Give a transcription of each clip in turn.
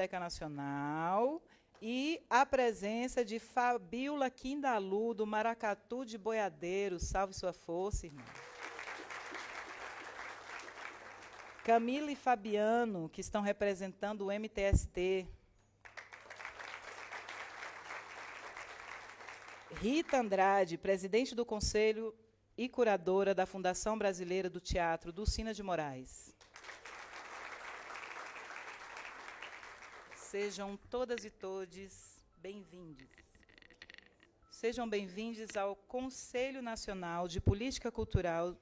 Biblioteca Nacional e a presença de Fabíola Quindalu, do Maracatu de Boiadeiro. Salve sua força, irmã. Camila e Fabiano, que estão representando o MTST. Rita Andrade, presidente do Conselho e curadora da Fundação Brasileira do Teatro, Dulcina de Moraes. Sejam todas e todes bem-vindos. Sejam bem-vindos ao Conselho Nacional de Política Cultural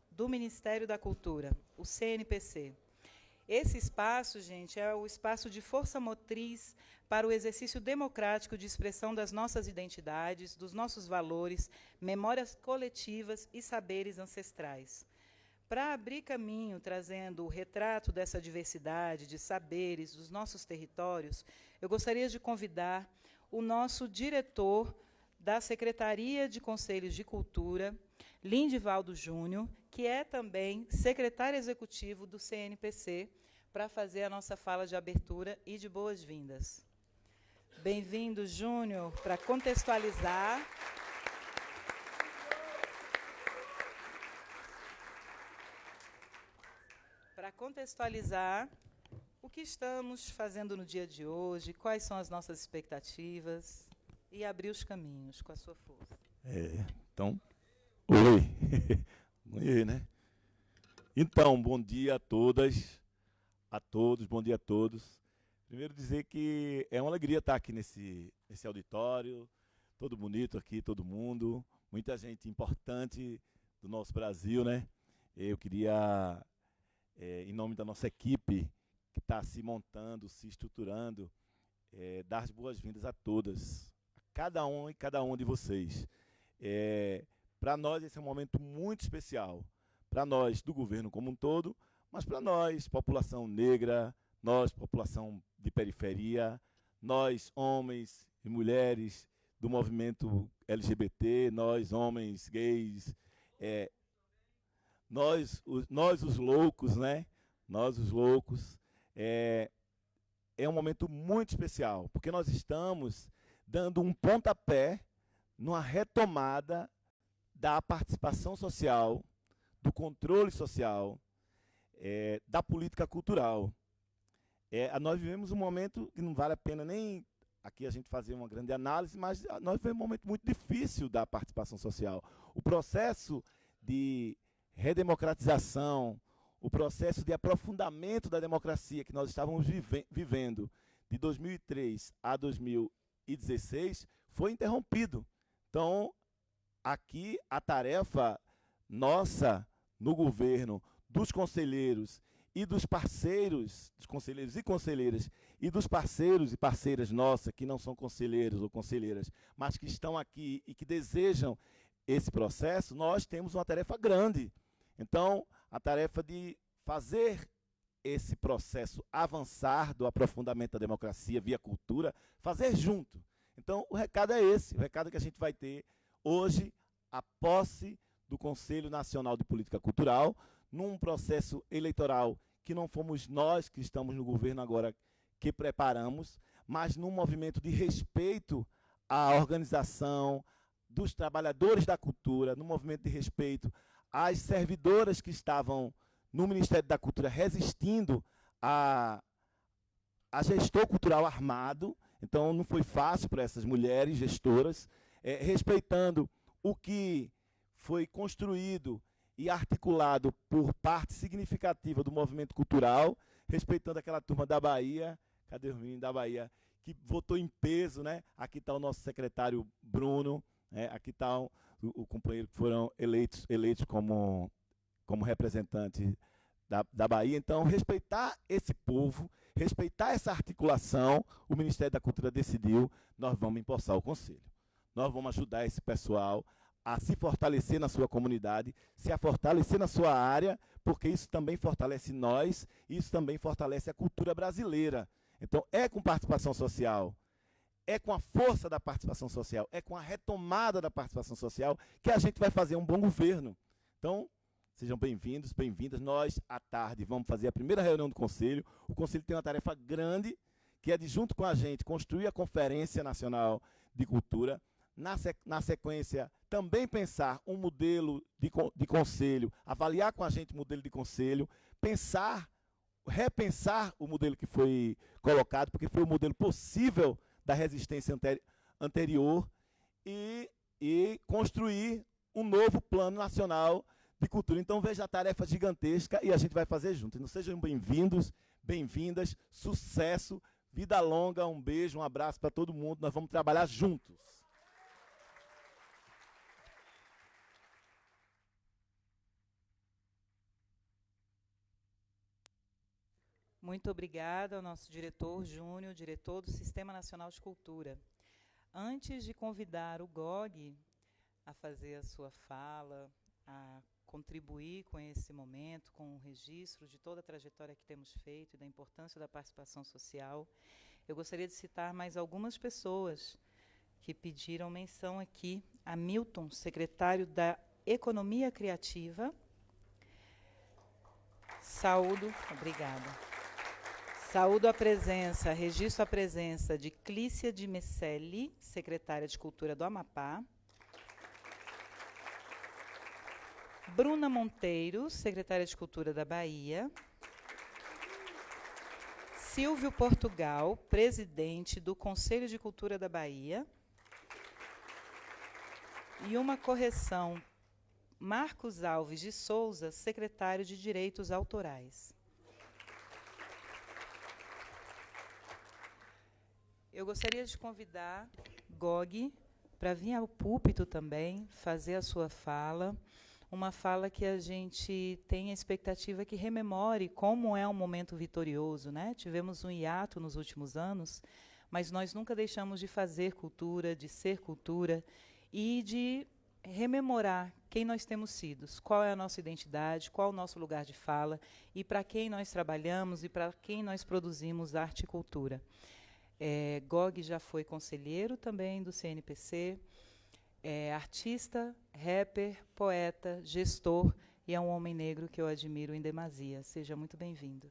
do Ministério da Cultura, o CNPC. Esse espaço, gente, é o espaço de força motriz para o exercício democrático de expressão das nossas identidades, dos nossos valores, memórias coletivas e saberes ancestrais. Para abrir caminho, trazendo o retrato dessa diversidade de saberes dos nossos territórios, eu gostaria de convidar o nosso diretor da Secretaria de Conselhos de Cultura, Lindivaldo Júnior, que é também secretário executivo do CNPC, para fazer a nossa fala de abertura e de boas-vindas. Bem-vindo, Júnior, para contextualizar. Para contextualizar o que estamos fazendo no dia de hoje, quais são as nossas expectativas e abrir os caminhos com a sua força. Então, oi. Oi, né? Então, bom dia a todas, a todos, bom dia a todos. Primeiro dizer que é uma alegria estar aqui nesse auditório, todo bonito aqui, todo mundo, muita gente importante do nosso Brasil, né? Eu queria, em nome da nossa equipe, que está se montando, se estruturando, dar as boas-vindas a todas, a cada um e cada um de vocês. Para nós esse é um momento muito especial, para nós do governo como um todo, mas para nós, população negra, nós, população de periferia, nós, homens e mulheres do movimento LGBT, nós, homens, gays, nós os loucos, né? Nós os loucos. É um momento muito especial, porque nós estamos dando um pontapé numa retomada da participação social, do controle social, da política cultural. Nós vivemos um momento que não vale a pena nem aqui a gente fazer uma grande análise, mas nós vivemos um momento muito difícil da participação social. O processo de redemocratização, o processo de aprofundamento da democracia que nós estávamos vivendo de 2003 a 2016 foi interrompido. Então, aqui a tarefa nossa no governo, dos conselheiros e dos parceiros, dos conselheiros e conselheiras, e dos parceiros e parceiras nossas, que não são conselheiros ou conselheiras, mas que estão aqui e que desejam esse processo, nós temos uma tarefa grande. Então, a tarefa de fazer esse processo avançar do aprofundamento da democracia via cultura, fazer junto. Então, o recado é esse, o recado que a gente vai ter hoje, a posse do Conselho Nacional de Política Cultural, num processo eleitoral que não fomos nós que estamos no governo agora que preparamos, mas num movimento de respeito à organização dos trabalhadores da cultura, num movimento de respeito às servidoras que estavam no Ministério da Cultura resistindo a gestor cultural armado. Então, não foi fácil para essas mulheres gestoras, respeitando o que foi construído e articulado por parte significativa do movimento cultural, respeitando aquela turma da Bahia, cadê os meninos da Bahia, que votou em peso, né? Aqui está o nosso secretário Bruno, aqui está o companheiro que foram eleitos como representante da Bahia. Então, respeitar esse povo, respeitar essa articulação, o Ministério da Cultura decidiu, nós vamos empossar o Conselho. Nós vamos ajudar esse pessoal a se fortalecer na sua comunidade, se a fortalecer na sua área, porque isso também fortalece nós, isso também fortalece a cultura brasileira. Então, é com participação social, é com a força da participação social, é com a retomada da participação social que a gente vai fazer um bom governo. Então, sejam bem-vindos, bem-vindas. Nós, à tarde, vamos fazer a primeira reunião do Conselho. O Conselho tem uma tarefa grande, que é de, junto com a gente, construir a Conferência Nacional de Cultura. Na sequência, também pensar um modelo de conselho, avaliar com a gente o modelo de conselho, repensar o modelo que foi colocado, porque foi o modelo possível da resistência anterior, e construir um novo plano nacional de cultura. Então, veja a tarefa gigantesca e a gente vai fazer junto. Então, sejam bem-vindos, bem-vindas, sucesso, vida longa, um beijo, um abraço para todo mundo. Nós vamos trabalhar juntos. Muito obrigada ao nosso diretor Júnior, diretor do Sistema Nacional de Cultura. Antes de convidar o GOG a fazer a sua fala, a contribuir com esse momento, com o registro de toda a trajetória que temos feito e da importância da participação social, eu gostaria de citar mais algumas pessoas que pediram menção aqui. Hamilton, secretário da Economia Criativa. Obrigada. Saúdo a presença, registro a presença de Clícia de Messelli, secretária de Cultura do Amapá. Bruna Monteiro, secretária de Cultura da Bahia. Silvio Portugal, presidente do Conselho de Cultura da Bahia. E uma correção, Marcos Alves de Souza, secretário de Direitos Autorais. Eu gostaria de convidar GOG para vir ao púlpito também, fazer a sua fala, uma fala que a gente tem a expectativa que rememore como é um momento vitorioso, né? Tivemos um hiato nos últimos anos, mas nós nunca deixamos de fazer cultura, de ser cultura e de rememorar quem nós temos sido, qual é a nossa identidade, qual é o nosso lugar de fala e para quem nós trabalhamos e para quem nós produzimos arte e cultura. GOG já foi conselheiro também do CNPC, artista, rapper, poeta, gestor e é um homem negro que eu admiro em demasia. Seja muito bem-vindo.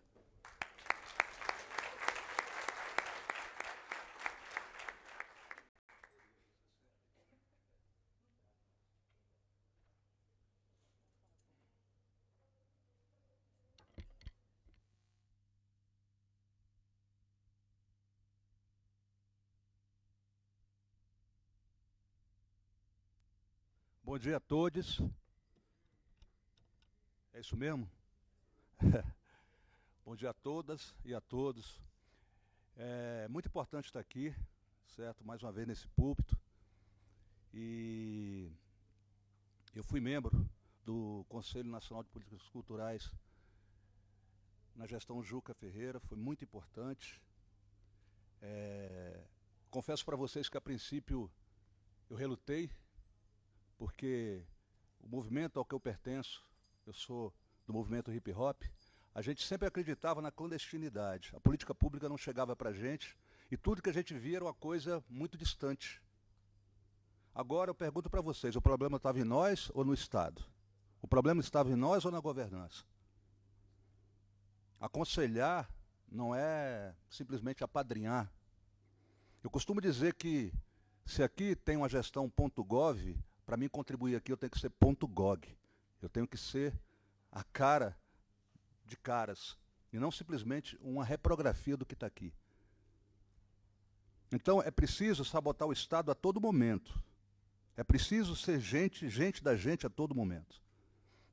Bom dia a todos. É isso mesmo? Bom dia a todas e a todos. É muito importante estar aqui, certo? Mais uma vez nesse púlpito. E eu fui membro do Conselho Nacional de Políticas Culturais na gestão Juca Ferreira, foi muito importante. Confesso para vocês que a princípio eu relutei, porque o movimento ao que eu pertenço, eu sou do movimento hip hop, a gente sempre acreditava na clandestinidade. A política pública não chegava para a gente e tudo que a gente via era uma coisa muito distante. Agora eu pergunto para vocês, o problema estava em nós ou no Estado? O problema estava em nós ou na governança? Aconselhar não é simplesmente apadrinhar. Eu costumo dizer que se aqui tem uma gestão .gov, para mim contribuir aqui eu tenho que ser .gog. Eu tenho que ser a cara de caras, e não simplesmente uma reprografia do que está aqui. Então é preciso sabotar o Estado a todo momento. É preciso ser gente da gente a todo momento.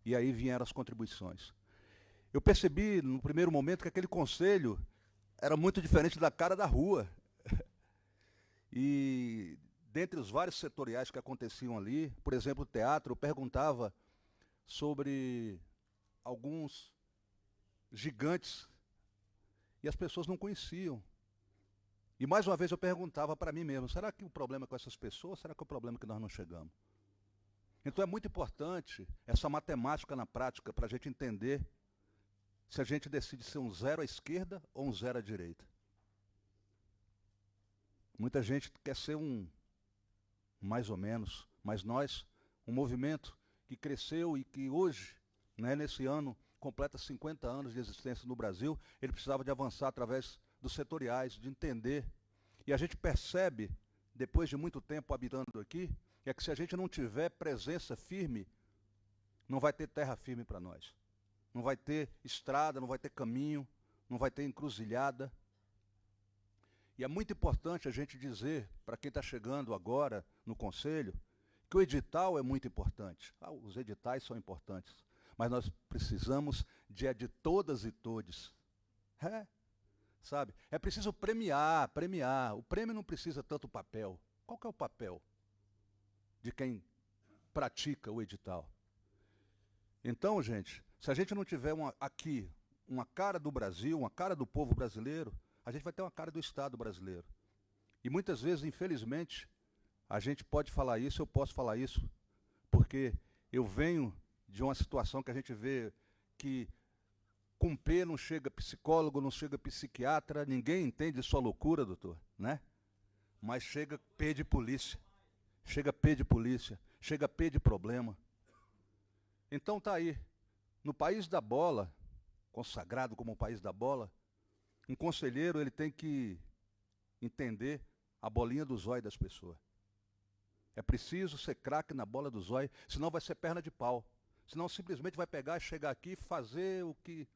E aí vieram as contribuições. Eu percebi no primeiro momento que aquele conselho era muito diferente da cara da rua. E dentre os vários setoriais que aconteciam ali, por exemplo, o teatro, eu perguntava sobre alguns gigantes e as pessoas não conheciam. E mais uma vez eu perguntava para mim mesmo, será que o problema é com essas pessoas? Será que o problema é que nós não chegamos? Então é muito importante essa matemática na prática para a gente entender se a gente decide ser um zero à esquerda ou um zero à direita. Muita gente quer ser um mais ou menos, mas nós, um movimento que cresceu e que hoje, né, nesse ano, completa 50 anos de existência no Brasil, ele precisava de avançar através dos setoriais, de entender. E a gente percebe, depois de muito tempo habitando aqui, é que se a gente não tiver presença firme, não vai ter terra firme para nós. Não vai ter estrada, não vai ter caminho, não vai ter encruzilhada. E é muito importante a gente dizer, para quem está chegando agora no Conselho, que o edital é muito importante. Os editais são importantes, mas nós precisamos de todas e todes. Sabe? É preciso premiar. O prêmio não precisa tanto papel. Qual que é o papel de quem pratica o edital? Então, gente, se a gente não tiver aqui uma cara do Brasil, uma cara do povo brasileiro, a gente vai ter uma cara do Estado brasileiro. E muitas vezes, infelizmente, a gente pode falar isso, eu posso falar isso, porque eu venho de uma situação que a gente vê que com P não chega psicólogo, não chega psiquiatra, ninguém entende sua loucura, doutor, né? Mas chega P de polícia, chega P de polícia, chega P de problema. Então tá aí, no país da bola, consagrado como o país da bola, um conselheiro ele tem que entender a bolinha do zóio das pessoas. É preciso ser craque na bola do zóio, senão vai ser perna de pau. Senão simplesmente vai pegar, chegar aqui e fazer o que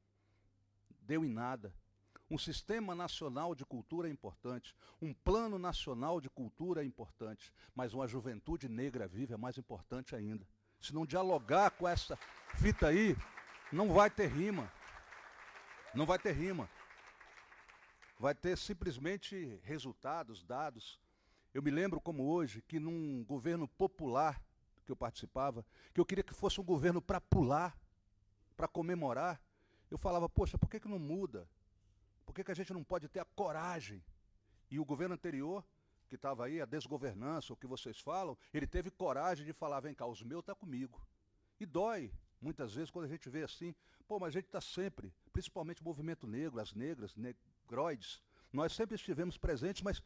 deu em nada. Um sistema nacional de cultura é importante, um plano nacional de cultura é importante, mas uma juventude negra viva é mais importante ainda. Se não dialogar com essa fita aí, não vai ter rima. Não vai ter rima. Vai ter simplesmente resultados, dados. Eu me lembro como hoje, que num governo popular que eu participava, que eu queria que fosse um governo para pular, para comemorar. Eu falava, poxa, por que não muda? Por que a gente não pode ter a coragem? E o governo anterior, que estava aí, a desgovernança, o que vocês falam, ele teve coragem de falar, vem cá, os meus estão comigo. E dói, muitas vezes, quando a gente vê assim, pô, mas a gente está sempre, principalmente o movimento negro, as negras, negroides, nós sempre estivemos presentes, mas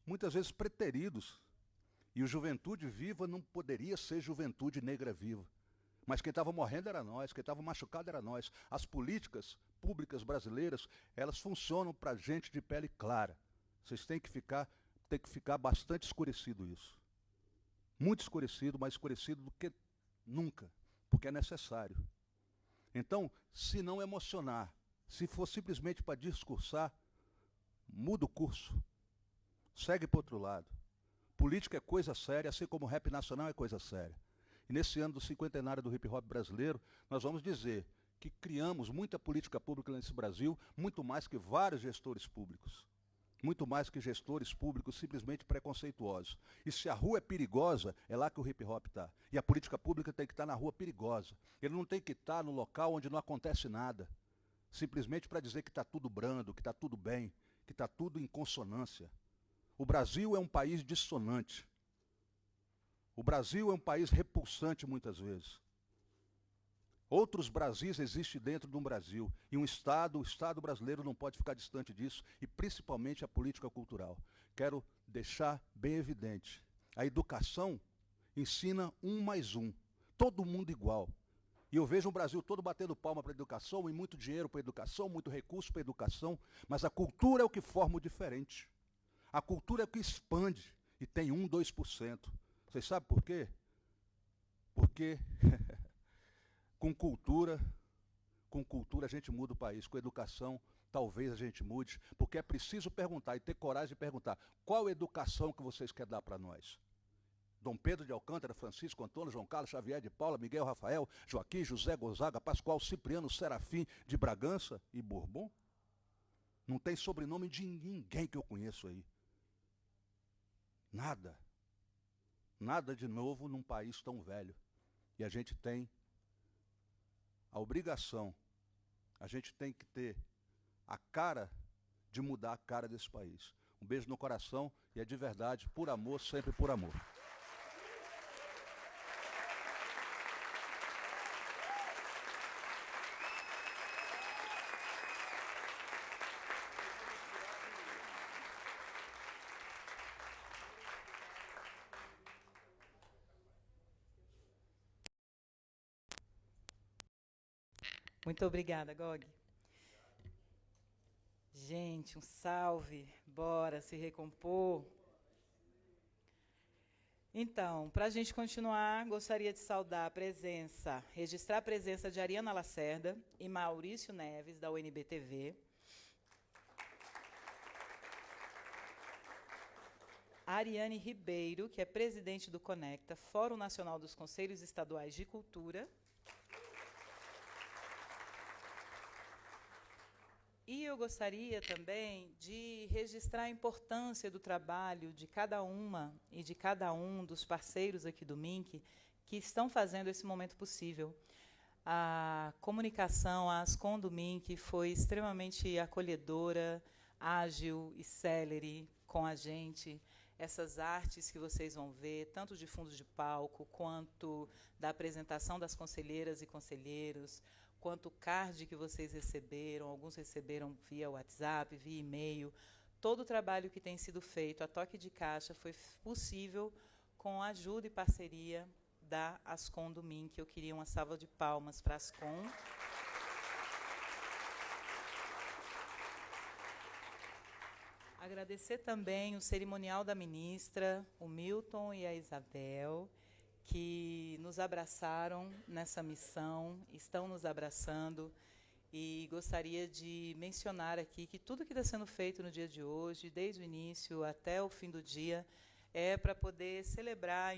muitas vezes preteridos. E o Juventude Viva não poderia ser Juventude Negra Viva. Mas quem estava morrendo era nós, quem estava machucado era nós. As políticas públicas brasileiras, elas funcionam para gente de pele clara. Vocês têm que ficar bastante escurecido isso. Muito escurecido, mais escurecido do que nunca, porque é necessário. Então, se não emocionar, se for simplesmente para discursar, muda o curso. Segue para o outro lado. Política é coisa séria, assim como o rap nacional é coisa séria. E nesse ano do cinquentenário do hip hop brasileiro, nós vamos dizer que criamos muita política pública nesse Brasil, muito mais que vários gestores públicos. Muito mais que gestores públicos simplesmente preconceituosos. E se a rua é perigosa, é lá que o hip hop está. E a política pública tem que estar na rua perigosa. Ele não tem que estar no local onde não acontece nada. Simplesmente para dizer que está tudo brando, que está tudo bem, que está tudo em consonância. O Brasil é um país dissonante. O Brasil é um país repulsante muitas vezes. Outros Brasis existem dentro de um Brasil. E o Estado brasileiro não pode ficar distante disso, e principalmente a política cultural. Quero deixar bem evidente. A educação ensina 1 mais 1. Todo mundo igual. E eu vejo o Brasil todo batendo palma para a educação, e muito dinheiro para a educação, muito recurso para a educação, mas a cultura é o que forma o diferente. A cultura é o que expande, e tem 1, 2%. Vocês sabem por quê? Porque com cultura a gente muda o país. Com educação, talvez a gente mude. Porque é preciso perguntar e ter coragem de perguntar. Qual educação que vocês querem dar para nós? Dom Pedro de Alcântara, Francisco Antônio, João Carlos, Xavier de Paula, Miguel Rafael, Joaquim, José Gonzaga, Pascoal, Cipriano, Serafim de Bragança e Bourbon? Não tem sobrenome de ninguém que eu conheço aí. Nada. Nada de novo num país tão velho. E a gente tem a obrigação, a gente tem que ter a cara de mudar a cara desse país. Um beijo no coração, e é de verdade, por amor, sempre por amor. Muito obrigada, Gog. gente, um salve. Bora se recompor. Então, para a gente continuar, gostaria de saudar a presença, registrar a presença de Ariana Lacerda e Maurício Neves, da UNB-TV. Ariane Ribeiro, que é presidente do Conecta, Fórum Nacional dos Conselhos Estaduais de Cultura. E eu gostaria também de registrar a importância do trabalho de cada uma e de cada um dos parceiros aqui do MINC que estão fazendo esse momento possível. A comunicação, a Ascom do MINC foi extremamente acolhedora, ágil e célere com a gente. Essas artes que vocês vão ver, tanto de fundo de palco, quanto da apresentação das conselheiras e conselheiros, quanto o card que vocês receberam, alguns receberam via WhatsApp, via e-mail. Todo o trabalho que tem sido feito a toque de caixa foi possível com a ajuda e parceria da Ascom do MINC. Eu queria uma salva de palmas para a Ascom. Agradecer também o cerimonial da ministra, o Milton e a Isabel, que nos abraçaram nessa missão, estão nos abraçando, e gostaria de mencionar aqui que tudo que está sendo feito no dia de hoje, desde o início até o fim do dia, é para poder celebrar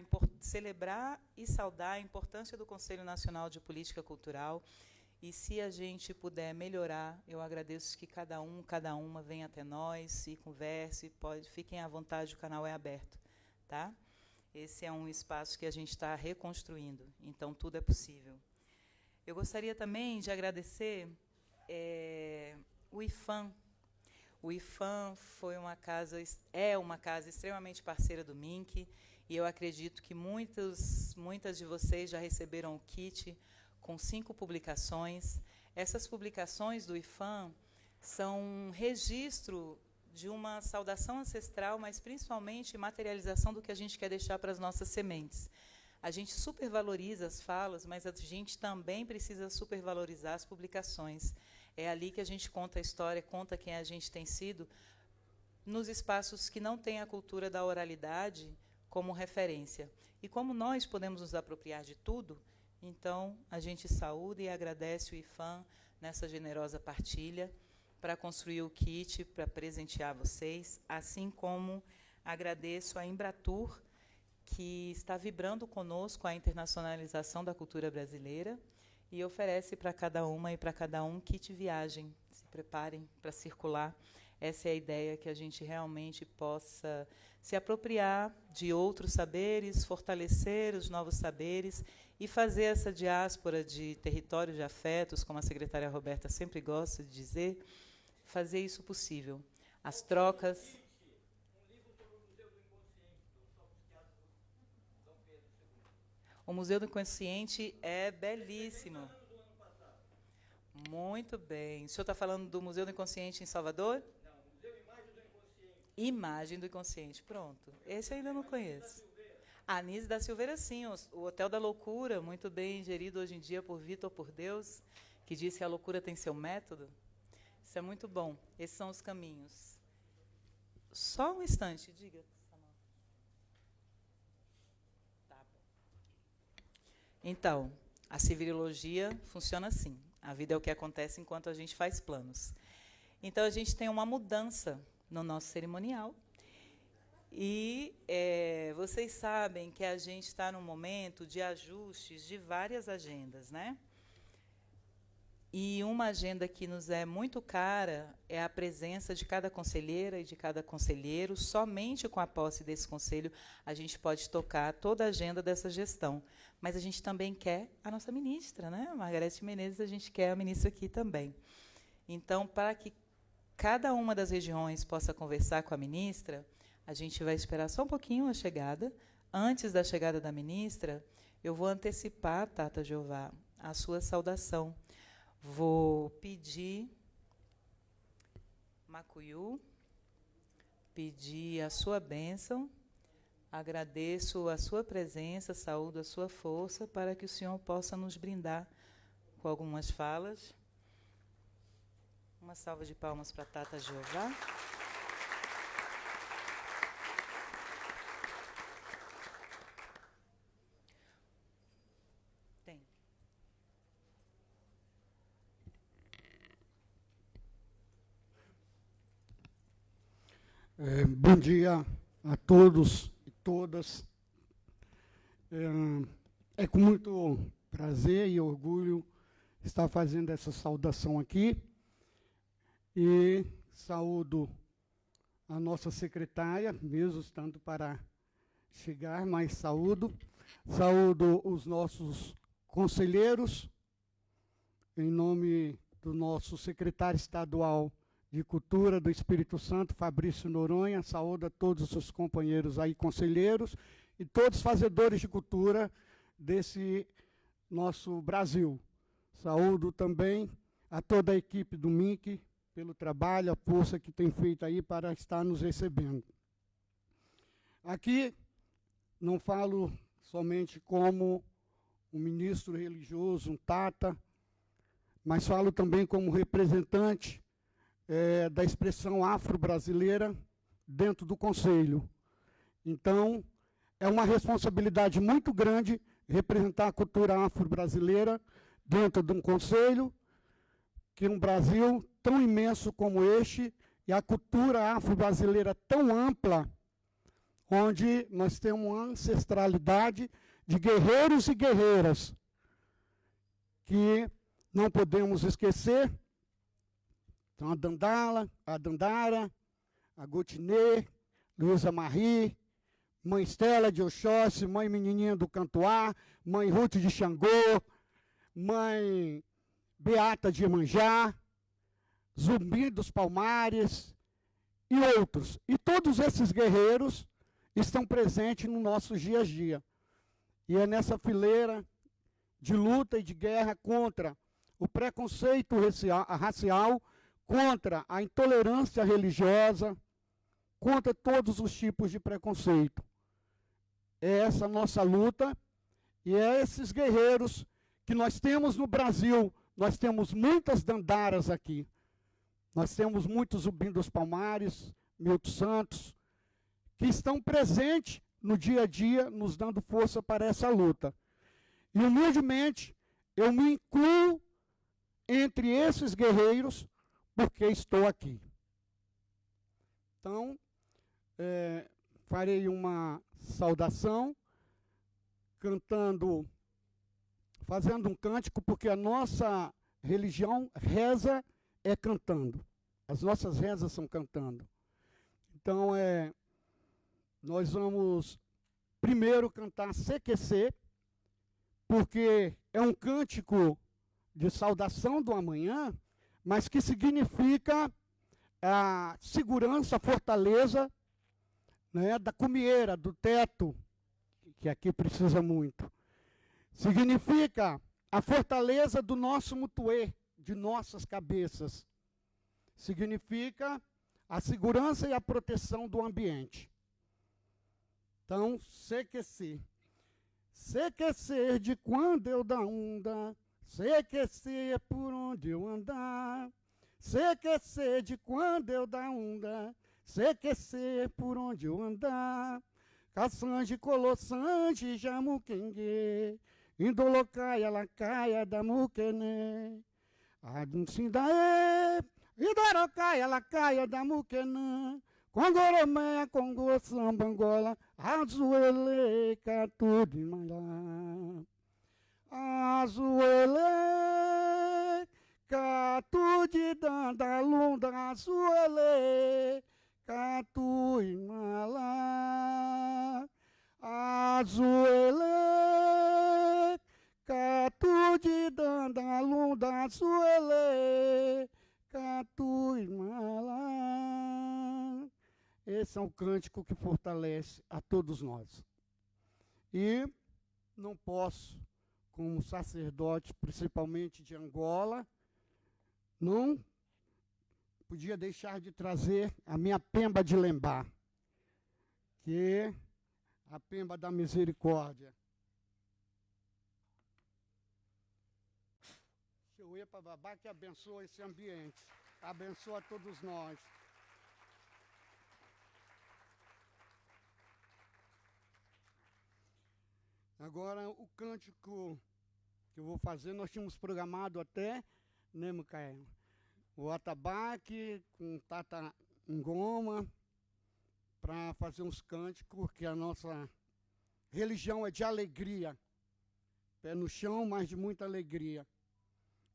e saudar a importância do Conselho Nacional de Política Cultural. E se a gente puder melhorar, eu agradeço que cada uma venha até nós e converse, fiquem à vontade, o canal é aberto, tá? Esse é um espaço que a gente está reconstruindo, então tudo é possível. Eu gostaria também de agradecer o IFAM. O IFAM é uma casa extremamente parceira do MINC, e eu acredito que muitas de vocês já receberam o kit com 5 publicações. Essas publicações do IFAM são um registro de uma saudação ancestral, mas principalmente materialização do que a gente quer deixar para as nossas sementes. A gente supervaloriza as falas, mas a gente também precisa supervalorizar as publicações. É ali que a gente conta a história, conta quem a gente tem sido, nos espaços que não têm a cultura da oralidade como referência. E como nós podemos nos apropriar de tudo, então a gente saúda e agradece o IFAM nessa generosa partilha, para construir o kit, para presentear vocês, assim como agradeço a Embratur, que está vibrando conosco a internacionalização da cultura brasileira e oferece para cada uma e para cada um kit viagem. Se preparem para circular. Essa é a ideia, que a gente realmente possa se apropriar de outros saberes, fortalecer os novos saberes e fazer essa diáspora de território de afetos, como a secretária Roberta sempre gosta de dizer, fazer isso possível. As trocas... O Museu do Inconsciente é belíssimo. Muito bem. O senhor está falando do Museu do Inconsciente em Salvador? Não, Museu Imagem do Inconsciente. Imagem do Inconsciente, pronto. Esse eu ainda não conheço. A Anísio da Silveira, sim. O Hotel da Loucura, muito bem gerido hoje em dia por Vitor Por Deus, que diz que a loucura tem seu método. Isso é muito bom. Esses são os caminhos. Só um instante, diga. Tá bom. Então, a civilologia funciona assim. A vida é o que acontece enquanto a gente faz planos. Então, a gente tem uma mudança no nosso cerimonial. E vocês sabem que a gente está num momento de ajustes de várias agendas, né? E uma agenda que nos é muito cara é a presença de cada conselheira e de cada conselheiro. Somente com a posse desse conselho a gente pode tocar toda a agenda dessa gestão. Mas a gente também quer a nossa ministra, né? Margarete Menezes, a gente quer a ministra aqui também. Então, para que cada uma das regiões possa conversar com a ministra, a gente vai esperar só um pouquinho a chegada. Antes da chegada da ministra, eu vou antecipar, Tata Jeová, a sua saudação. Vou pedir, Macuyu, pedir a sua bênção, agradeço a sua presença, saúdo a sua força, para que o senhor possa nos brindar com algumas falas. Uma salva de palmas para Tata Jeová. Tem. Bom dia a todos e todas. É com muito prazer e orgulho estar fazendo essa saudação aqui. E saúdo a nossa secretária, mesmo estando para chegar, mas saúdo. Saúdo os nossos conselheiros, em nome do nosso secretário estadual de Cultura do Espírito Santo, Fabrício Noronha. Saúdo a todos os companheiros aí, conselheiros, e todos os fazedores de cultura desse nosso Brasil. Saúdo também a toda a equipe do MINC, pelo trabalho, a força que tem feito aí para estar nos recebendo. Aqui não falo somente como um ministro religioso, um tata, mas falo também como representante da expressão afro-brasileira dentro do Conselho. Então, é uma responsabilidade muito grande representar a cultura afro-brasileira dentro de um Conselho, que um Brasil tão imenso como este, e a cultura afro-brasileira tão ampla, onde nós temos uma ancestralidade de guerreiros e guerreiras, que não podemos esquecer. Então, a Dandara, a Gotinê, Luísa Marie, Mãe Estela de Oxóssi, Mãe Menininha do Cantuá, Mãe Ruth de Xangô, Mãe Beata de Iemanjá, Zumbi dos Palmares e outros. E todos esses guerreiros estão presentes no nosso dia a dia. E é nessa fileira de luta e de guerra contra o preconceito racial, contra a intolerância religiosa, contra todos os tipos de preconceito. É essa nossa luta, e é esses guerreiros que nós temos no Brasil. Nós temos muitas dandaras aqui. Nós temos muitos Zumbi dos Palmares, Milton Santos, que estão presentes no dia a dia, nos dando força para essa luta. E, humildemente, eu me incluo entre esses guerreiros, porque estou aqui. Então, farei uma saudação, fazendo um cântico, porque a nossa religião reza cantando. As nossas rezas são cantando. Então, nós vamos primeiro cantar CQC, porque é um cântico de saudação do amanhã, mas que significa a segurança, a fortaleza, né, da cumieira, do teto, que aqui precisa muito. Significa a fortaleza do nosso mutuê, de nossas cabeças. Significa a segurança e a proteção do ambiente. Então, CQC. CQC de quando eu da onda, CQC por onde eu andar. CQC de quando eu da onda, CQC por onde eu andar. Caçange, Colossange, Jamuquengue, Indolocaia, Lacaia, da Muquené. Aduncindaê, Idorocaia, Lacaia, da Muquenã. Congoromé, Congo, Samba, Angola, Azuele, Catu de Malá. Azuele, Catu de Dandalunda, Azuele, Catu e Malá. Azuele, Catu de Dandalunda, Azuele, Catu e Malá. Esse é um cântico que fortalece a todos nós. E não posso, como sacerdote, principalmente de Angola, não podia deixar de trazer a minha pemba de lembá, que é a pemba da misericórdia. Deixa eu ir para babá que abençoa esse ambiente. abençoa todos nós. Agora, o cântico que eu vou fazer, nós tínhamos programado até, né, Micaela? O atabaque com Tata Ngoma, para fazer uns cânticos, que a nossa religião é de alegria. Pé no chão, mas de muita alegria.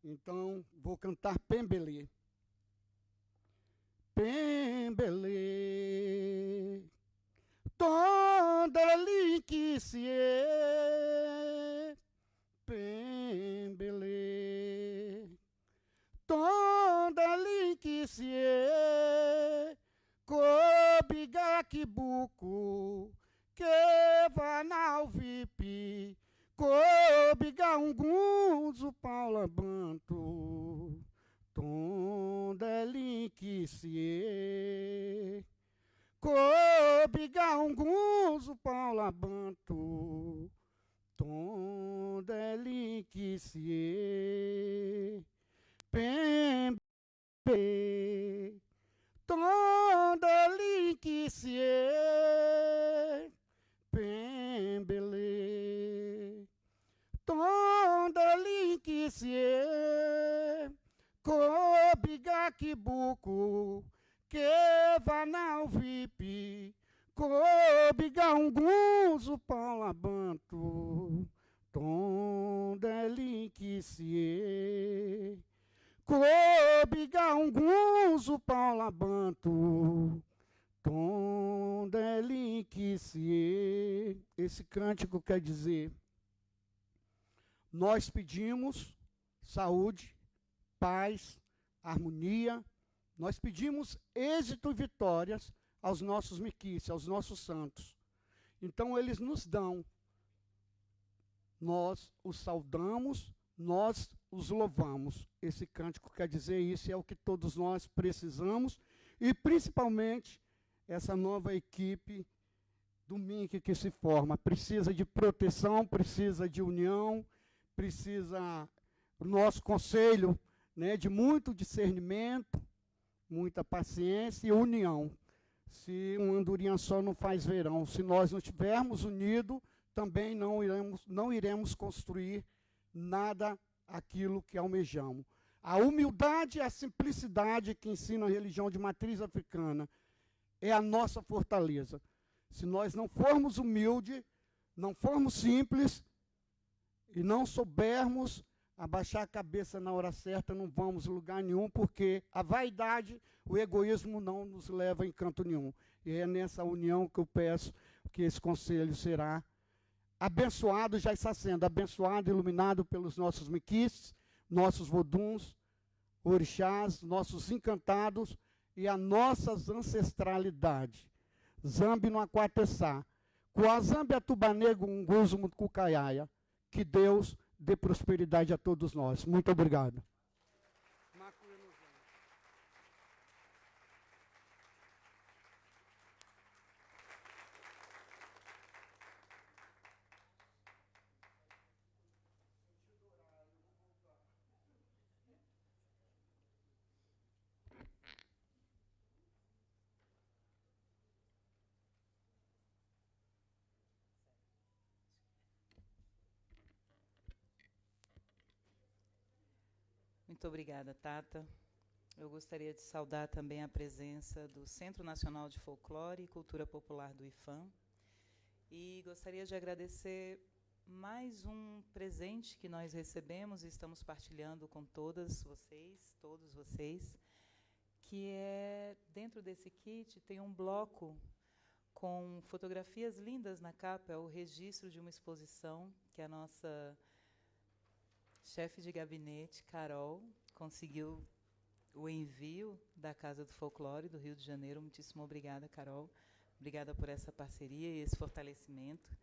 Então, vou cantar Pembelê. Pembelê, toda liquicie, Pembelê, toda liquicie, cobiga kibuku, que vanal vipi, cobiga ungunzo paula bantu, tonda liquicie, cobiga ungunzo paula bantu, tonda liquicie, pembe, tonda liquicie, pembele, tonda liquicie, cobiga kibuku, que vanal vipi, cobiga ungunzo paula bantu, tonda liquicie, cobiga ungunzo paula bantu, tonda liquicie. Esse cântico quer dizer: nós pedimos saúde, paz, harmonia, nós pedimos êxito e vitórias aos nossos miquices, aos nossos santos. Então eles nos dão, nós os saudamos, nós os louvamos. Esse cântico quer dizer isso, é o que todos nós precisamos, e principalmente essa nova equipe do MINC que se forma. Precisa de proteção, precisa de união, precisa o nosso conselho, né, de muito discernimento, muita paciência e união. Se uma andorinha só não faz verão, se nós não estivermos unidos, também não iremos construir nada aquilo que almejamos. A humildade e a simplicidade que ensina a religião de matriz africana é a nossa fortaleza. Se nós não formos humildes, não formos simples e não soubermos abaixar a cabeça na hora certa, não vamos a lugar nenhum, porque a vaidade, o egoísmo não nos leva em canto nenhum. E é nessa união que eu peço que esse conselho será abençoado, já está sendo abençoado, iluminado pelos nossos miquices, nossos voduns, orixás, nossos encantados e a nossa ancestralidade. Zambi no Aquatessá, Coazambi Atubanego Unguzo Mucucaiaia, que Deus dê prosperidade a todos nós. Muito obrigado. Muito obrigada, Tata. Eu gostaria de saudar também a presença do Centro Nacional de Folclore e Cultura Popular do IFAM. E gostaria de agradecer mais um presente que nós recebemos e estamos partilhando com todos vocês, que é, dentro desse kit, tem um bloco com fotografias lindas na capa, é o registro de uma exposição que a nossa chefe de gabinete, Carol, conseguiu o envio da Casa do Folclore do Rio de Janeiro. Muitíssimo obrigada, Carol. Obrigada por essa parceria e esse fortalecimento.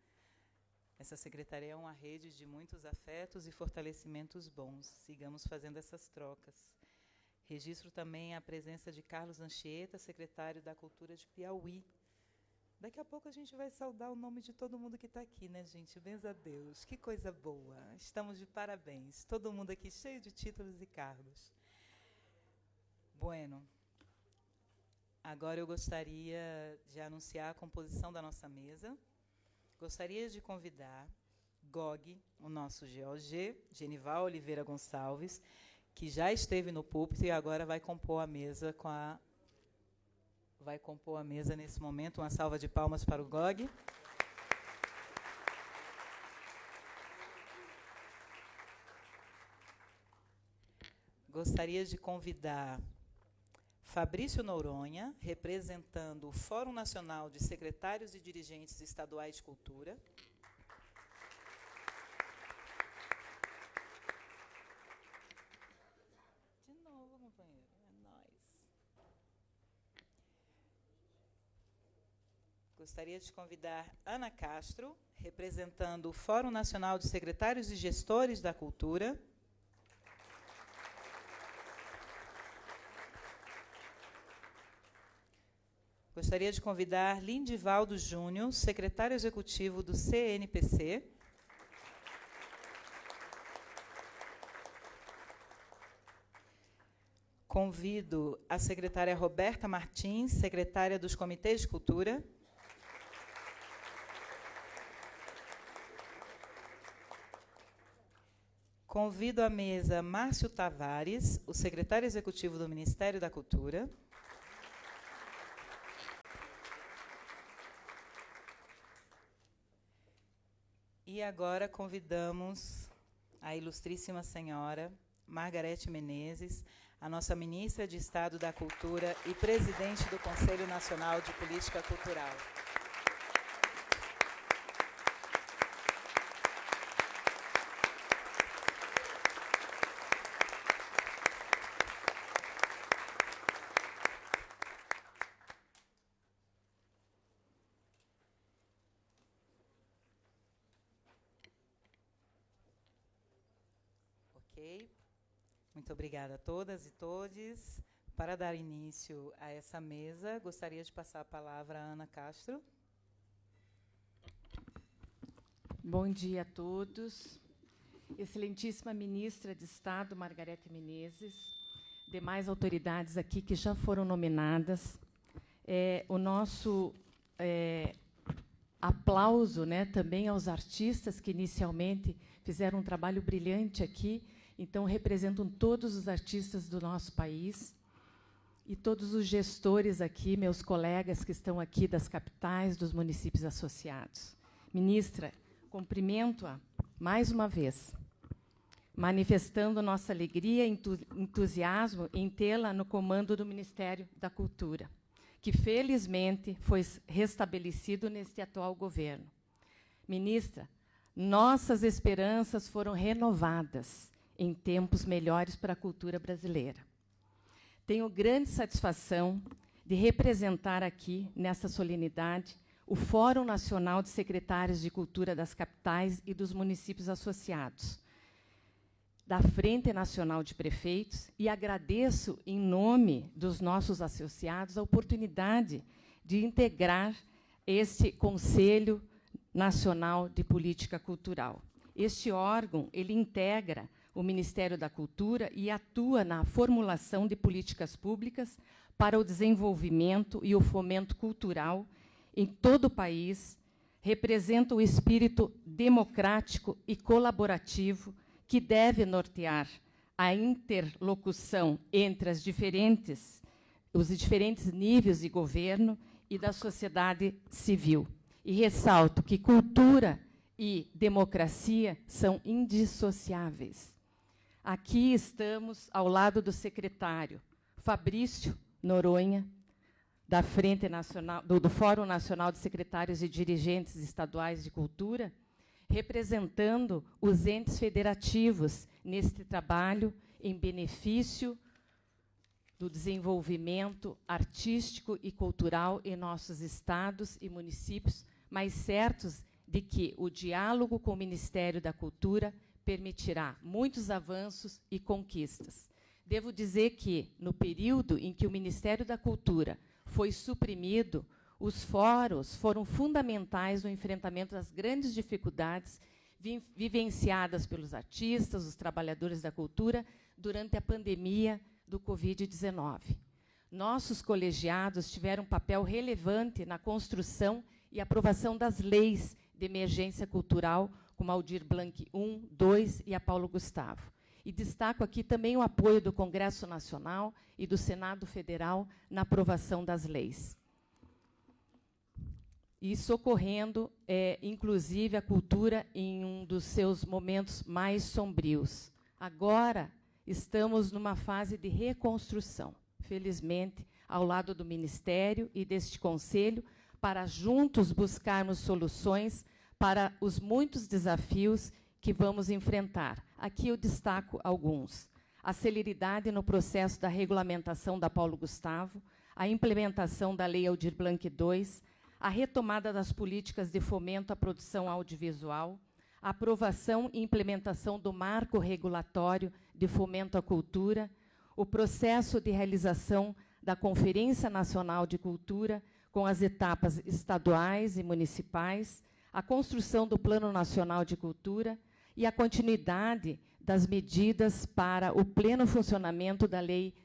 Essa secretaria é uma rede de muitos afetos e fortalecimentos bons. Sigamos fazendo essas trocas. Registro também a presença de Carlos Anchieta, secretário da Cultura de Piauí. Daqui a pouco a gente vai saudar o nome de todo mundo que está aqui, né, gente? Benza a Deus. Que coisa boa. Estamos de parabéns. Todo mundo aqui cheio de títulos e cargos. Bueno. Agora eu gostaria de anunciar a composição da nossa mesa. Gostaria de convidar GOG, o nosso GOG, Genival Oliveira Gonçalves, que já esteve no púlpito e agora vai compor a mesa nesse momento. Uma salva de palmas para o GOG. Gostaria de convidar Fabrício Noronha, representando o Fórum Nacional de Secretários e Dirigentes Estaduais de Cultura. De novo, companheiro, é nóis. Gostaria de convidar Ana Castro, representando o Fórum Nacional de Secretários e Gestores da Cultura. Gostaria de convidar Lindivaldo Júnior, secretário executivo do CNPC. Convido a secretária Roberta Martins, secretária dos Comitês de Cultura. Convido à mesa Márcio Tavares, o secretário executivo do Ministério da Cultura. E agora convidamos a ilustríssima senhora Margarete Menezes, a nossa ministra de Estado da Cultura e presidente do Conselho Nacional de Política Cultural. Ok. Muito obrigada a todas e todes. Para dar início a essa mesa, gostaria de passar a palavra à Ana Castro. Bom dia a todos. Excelentíssima Ministra de Estado, Margarete Menezes, demais autoridades aqui que já foram nominadas. O nosso aplauso, né, também aos artistas que inicialmente fizeram um trabalho brilhante aqui. Então, representam todos os artistas do nosso país e todos os gestores aqui, meus colegas que estão aqui das capitais, dos municípios associados. Ministra, cumprimento-a mais uma vez, manifestando nossa alegria e entusiasmo em tê-la no comando do Ministério da Cultura, que, felizmente, foi restabelecido neste atual governo. Ministra, nossas esperanças foram renovadas em tempos melhores para a cultura brasileira. Tenho grande satisfação de representar aqui, nesta solenidade, o Fórum Nacional de Secretários de Cultura das capitais e dos municípios associados, da Frente Nacional de Prefeitos, e agradeço, em nome dos nossos associados, a oportunidade de integrar este Conselho Nacional de Política Cultural. Este órgão, ele integra o Ministério da Cultura e atua na formulação de políticas públicas para o desenvolvimento e o fomento cultural em todo o país, representa o espírito democrático e colaborativo que deve nortear a interlocução entre os diferentes níveis de governo e da sociedade civil. E ressalto que cultura e democracia são indissociáveis. Aqui estamos ao lado do secretário Fabrício Noronha, da Frente Nacional, do Fórum Nacional de Secretários e Dirigentes Estaduais de Cultura, representando os entes federativos neste trabalho em benefício do desenvolvimento artístico e cultural em nossos estados e municípios, mas certos de que o diálogo com o Ministério da Cultura permitirá muitos avanços e conquistas. Devo dizer que, no período em que o Ministério da Cultura foi suprimido, os fóruns foram fundamentais no enfrentamento das grandes dificuldades vivenciadas pelos artistas, os trabalhadores da cultura, durante a pandemia do Covid-19. Nossos colegiados tiveram um papel relevante na construção e aprovação das leis de emergência cultural, como a Aldir Blanc I, II e a Paulo Gustavo. E destaco aqui também o apoio do Congresso Nacional e do Senado Federal na aprovação das leis. E socorrendo, inclusive, a cultura em um dos seus momentos mais sombrios. Agora, estamos numa fase de reconstrução, felizmente, ao lado do Ministério e deste Conselho, para juntos buscarmos soluções para os muitos desafios que vamos enfrentar. Aqui eu destaco alguns. A celeridade no processo da regulamentação da Paulo Gustavo, a implementação da Lei Aldir Blanc II, a retomada das políticas de fomento à produção audiovisual, a aprovação e implementação do marco regulatório de fomento à cultura, o processo de realização da Conferência Nacional de Cultura, com as etapas estaduais e municipais, a construção do Plano Nacional de Cultura e a continuidade das medidas para o pleno funcionamento da Lei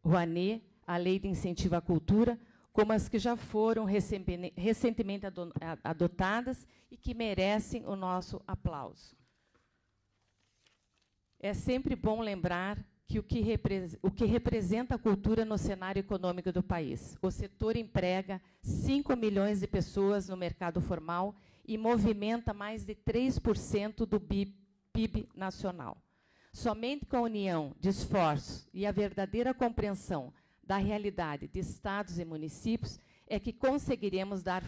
Rouanet, a Lei de Incentivo à Cultura, como as que já foram recentemente adotadas e que merecem o nosso aplauso. É sempre bom lembrar que o que representa a cultura no cenário econômico do país. O setor emprega 5 milhões de pessoas no mercado formal e movimenta mais de 3% do PIB nacional. Somente com a união de esforços e a verdadeira compreensão da realidade de estados e municípios é que conseguiremos dar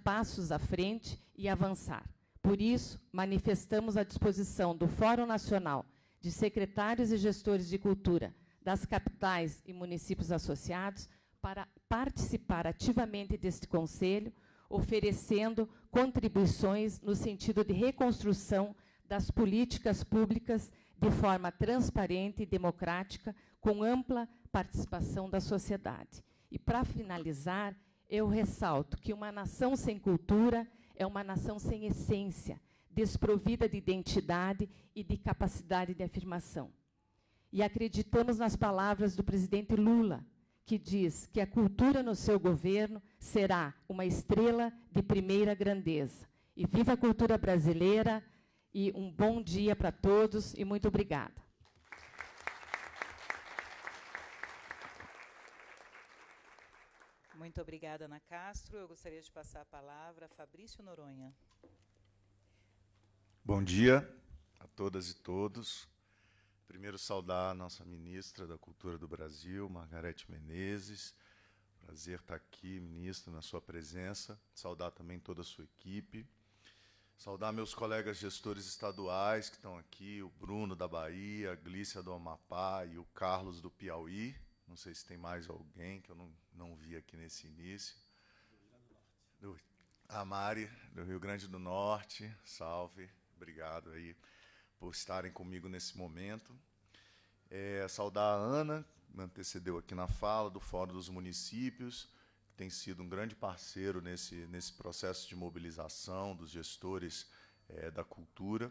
passos à frente e avançar. Por isso, manifestamos a disposição do Fórum Nacional de Secretários e Gestores de Cultura das capitais e municípios associados para participar ativamente deste Conselho, oferecendo contribuições no sentido de reconstrução das políticas públicas de forma transparente e democrática, com ampla participação da sociedade. E, para finalizar, eu ressalto que uma nação sem cultura é uma nação sem essência, desprovida de identidade e de capacidade de afirmação. E acreditamos nas palavras do presidente Lula, que diz que a cultura no seu governo será uma estrela de primeira grandeza. E viva a cultura brasileira, e um bom dia para todos, e muito obrigada. Muito obrigada, Ana Castro. Eu gostaria de passar a palavra a Fabrício Noronha. Bom dia a todas e todos. Primeiro, saudar a nossa ministra da Cultura do Brasil, Margarete Menezes. Prazer estar aqui, ministra, na sua presença. Saudar também toda a sua equipe. Saudar meus colegas gestores estaduais que estão aqui, o Bruno da Bahia, a Glícia do Amapá e o Carlos do Piauí. Não sei se tem mais alguém que eu não vi aqui nesse início. A Mari, do Rio Grande do Norte, salve. Obrigado aí por estarem comigo nesse momento. Saudar a Ana, me antecedeu aqui na fala, do Fórum dos Municípios, que tem sido um grande parceiro nesse processo de mobilização dos gestores da cultura.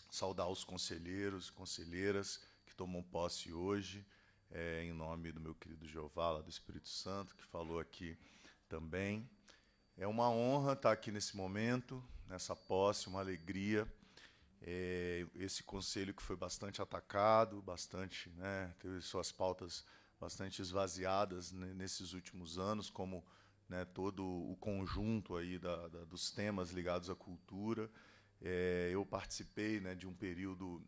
Saudar os conselheiros e conselheiras que tomam posse hoje, em nome do meu querido Jeová, lá do Espírito Santo, que falou aqui também. É uma honra estar aqui nesse momento, nessa posse, uma alegria. Esse conselho que foi bastante atacado, teve suas pautas bastante esvaziadas nesses últimos anos, como todo o conjunto aí dos temas ligados à cultura. Eu participei de um período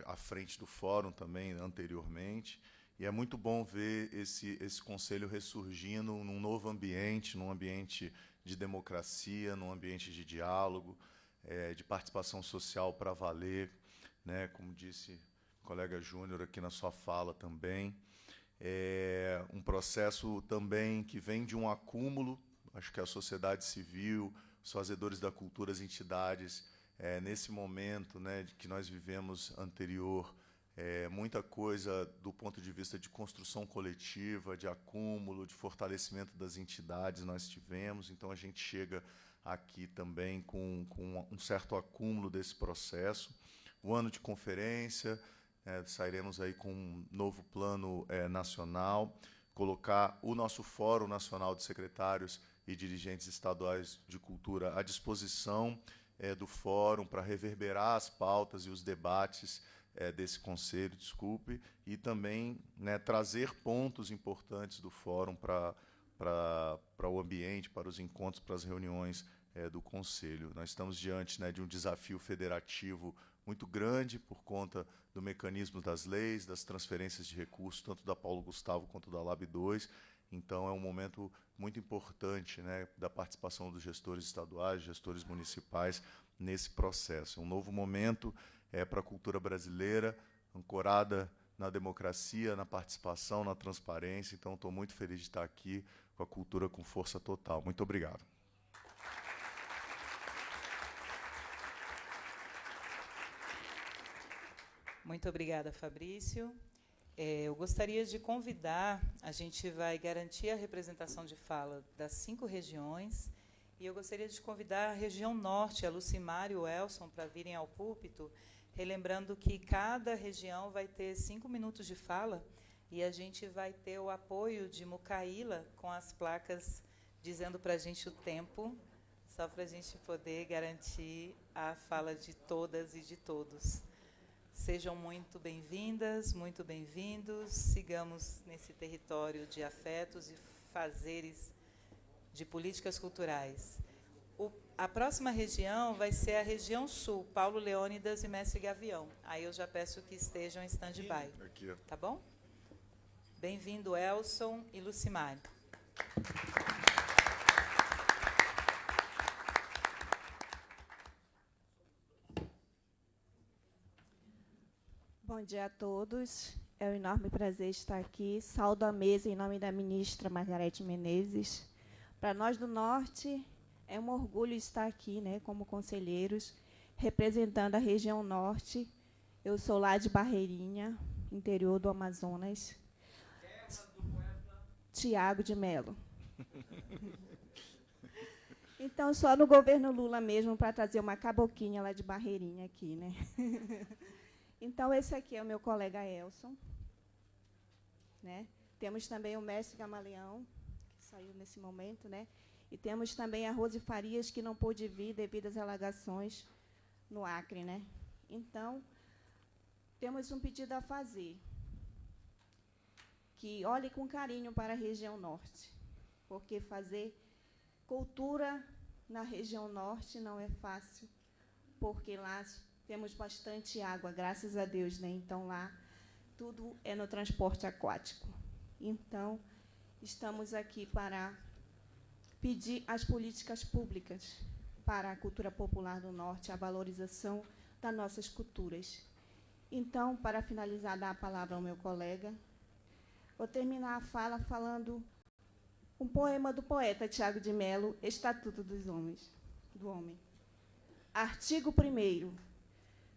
à frente do fórum também, anteriormente, e é muito bom ver esse conselho ressurgindo num novo ambiente, num ambiente de democracia, num ambiente de diálogo, de participação social para valer, como disse o colega Júnior aqui na sua fala também. Um processo também que vem de um acúmulo, acho que a sociedade civil, os fazedores da cultura, as entidades, nesse momento que nós vivemos anterior, muita coisa do ponto de vista de construção coletiva, de acúmulo, de fortalecimento das entidades nós tivemos, então a gente chega aqui também com um certo acúmulo desse processo. O ano de conferência, sairemos aí com um novo plano nacional, colocar o nosso Fórum Nacional de Secretários e Dirigentes Estaduais de Cultura à disposição do Fórum para reverberar as pautas e os debates desse Conselho, e também, né, trazer pontos importantes do Fórum para o ambiente, para os encontros, para as reuniões do Conselho. Nós estamos diante, né, de um desafio federativo muito grande por conta do mecanismo das leis, das transferências de recursos, tanto da Paulo Gustavo quanto da LAB 2. Então, é um momento muito importante, né, da participação dos gestores estaduais, gestores municipais nesse processo. Um novo momento para a cultura brasileira, ancorada na democracia, na participação, na transparência. Então, estou muito feliz de estar aqui com a cultura com força total. Muito obrigado. Muito obrigada, Fabrício. Eu gostaria de convidar, a gente vai garantir a representação de fala das 5 regiões, e eu gostaria de convidar a região norte, a Lucimar e o Elson, para virem ao púlpito, relembrando que cada região vai ter 5 minutos de fala, e a gente vai ter o apoio de Mucaíla com as placas dizendo para a gente o tempo, só para a gente poder garantir a fala de todas e de todos. Sejam muito bem-vindas, muito bem-vindos. Sigamos nesse território de afetos e fazeres de políticas culturais. A próxima região vai ser a região sul, Paulo Leônidas e Mestre Gavião. Aí eu já peço que estejam em stand-by. Tá bom? Bem-vindo, Elson e Lucimar. Bom dia a todos. É um enorme prazer estar aqui. Saúdo a mesa em nome da ministra Margarete Menezes. Para nós do Norte, é um orgulho estar aqui, né, como conselheiros, representando a região Norte. Eu sou lá de Barreirinha, interior do Amazonas. Tiago de Mello. Então, só no governo Lula mesmo para trazer uma caboquinha lá de Barreirinha aqui, né? Então, esse aqui é o meu colega Elson. Né? Temos também o mestre Gamaleão, que saiu nesse momento, né? E temos também a Rose Farias, que não pôde vir devido às alagações no Acre, né? Então, temos um pedido a fazer, que olhe com carinho para a região Norte, porque fazer cultura na região Norte não é fácil, porque lá temos bastante água, graças a Deus, né? Então, lá, tudo é no transporte aquático. Então, estamos aqui para pedir as políticas públicas para a cultura popular do Norte, a valorização das nossas culturas. Então, para finalizar, dar a palavra ao meu colega, vou terminar a fala falando um poema do poeta Tiago de Mello, Estatuto dos Homens, do Homem. Artigo 1º.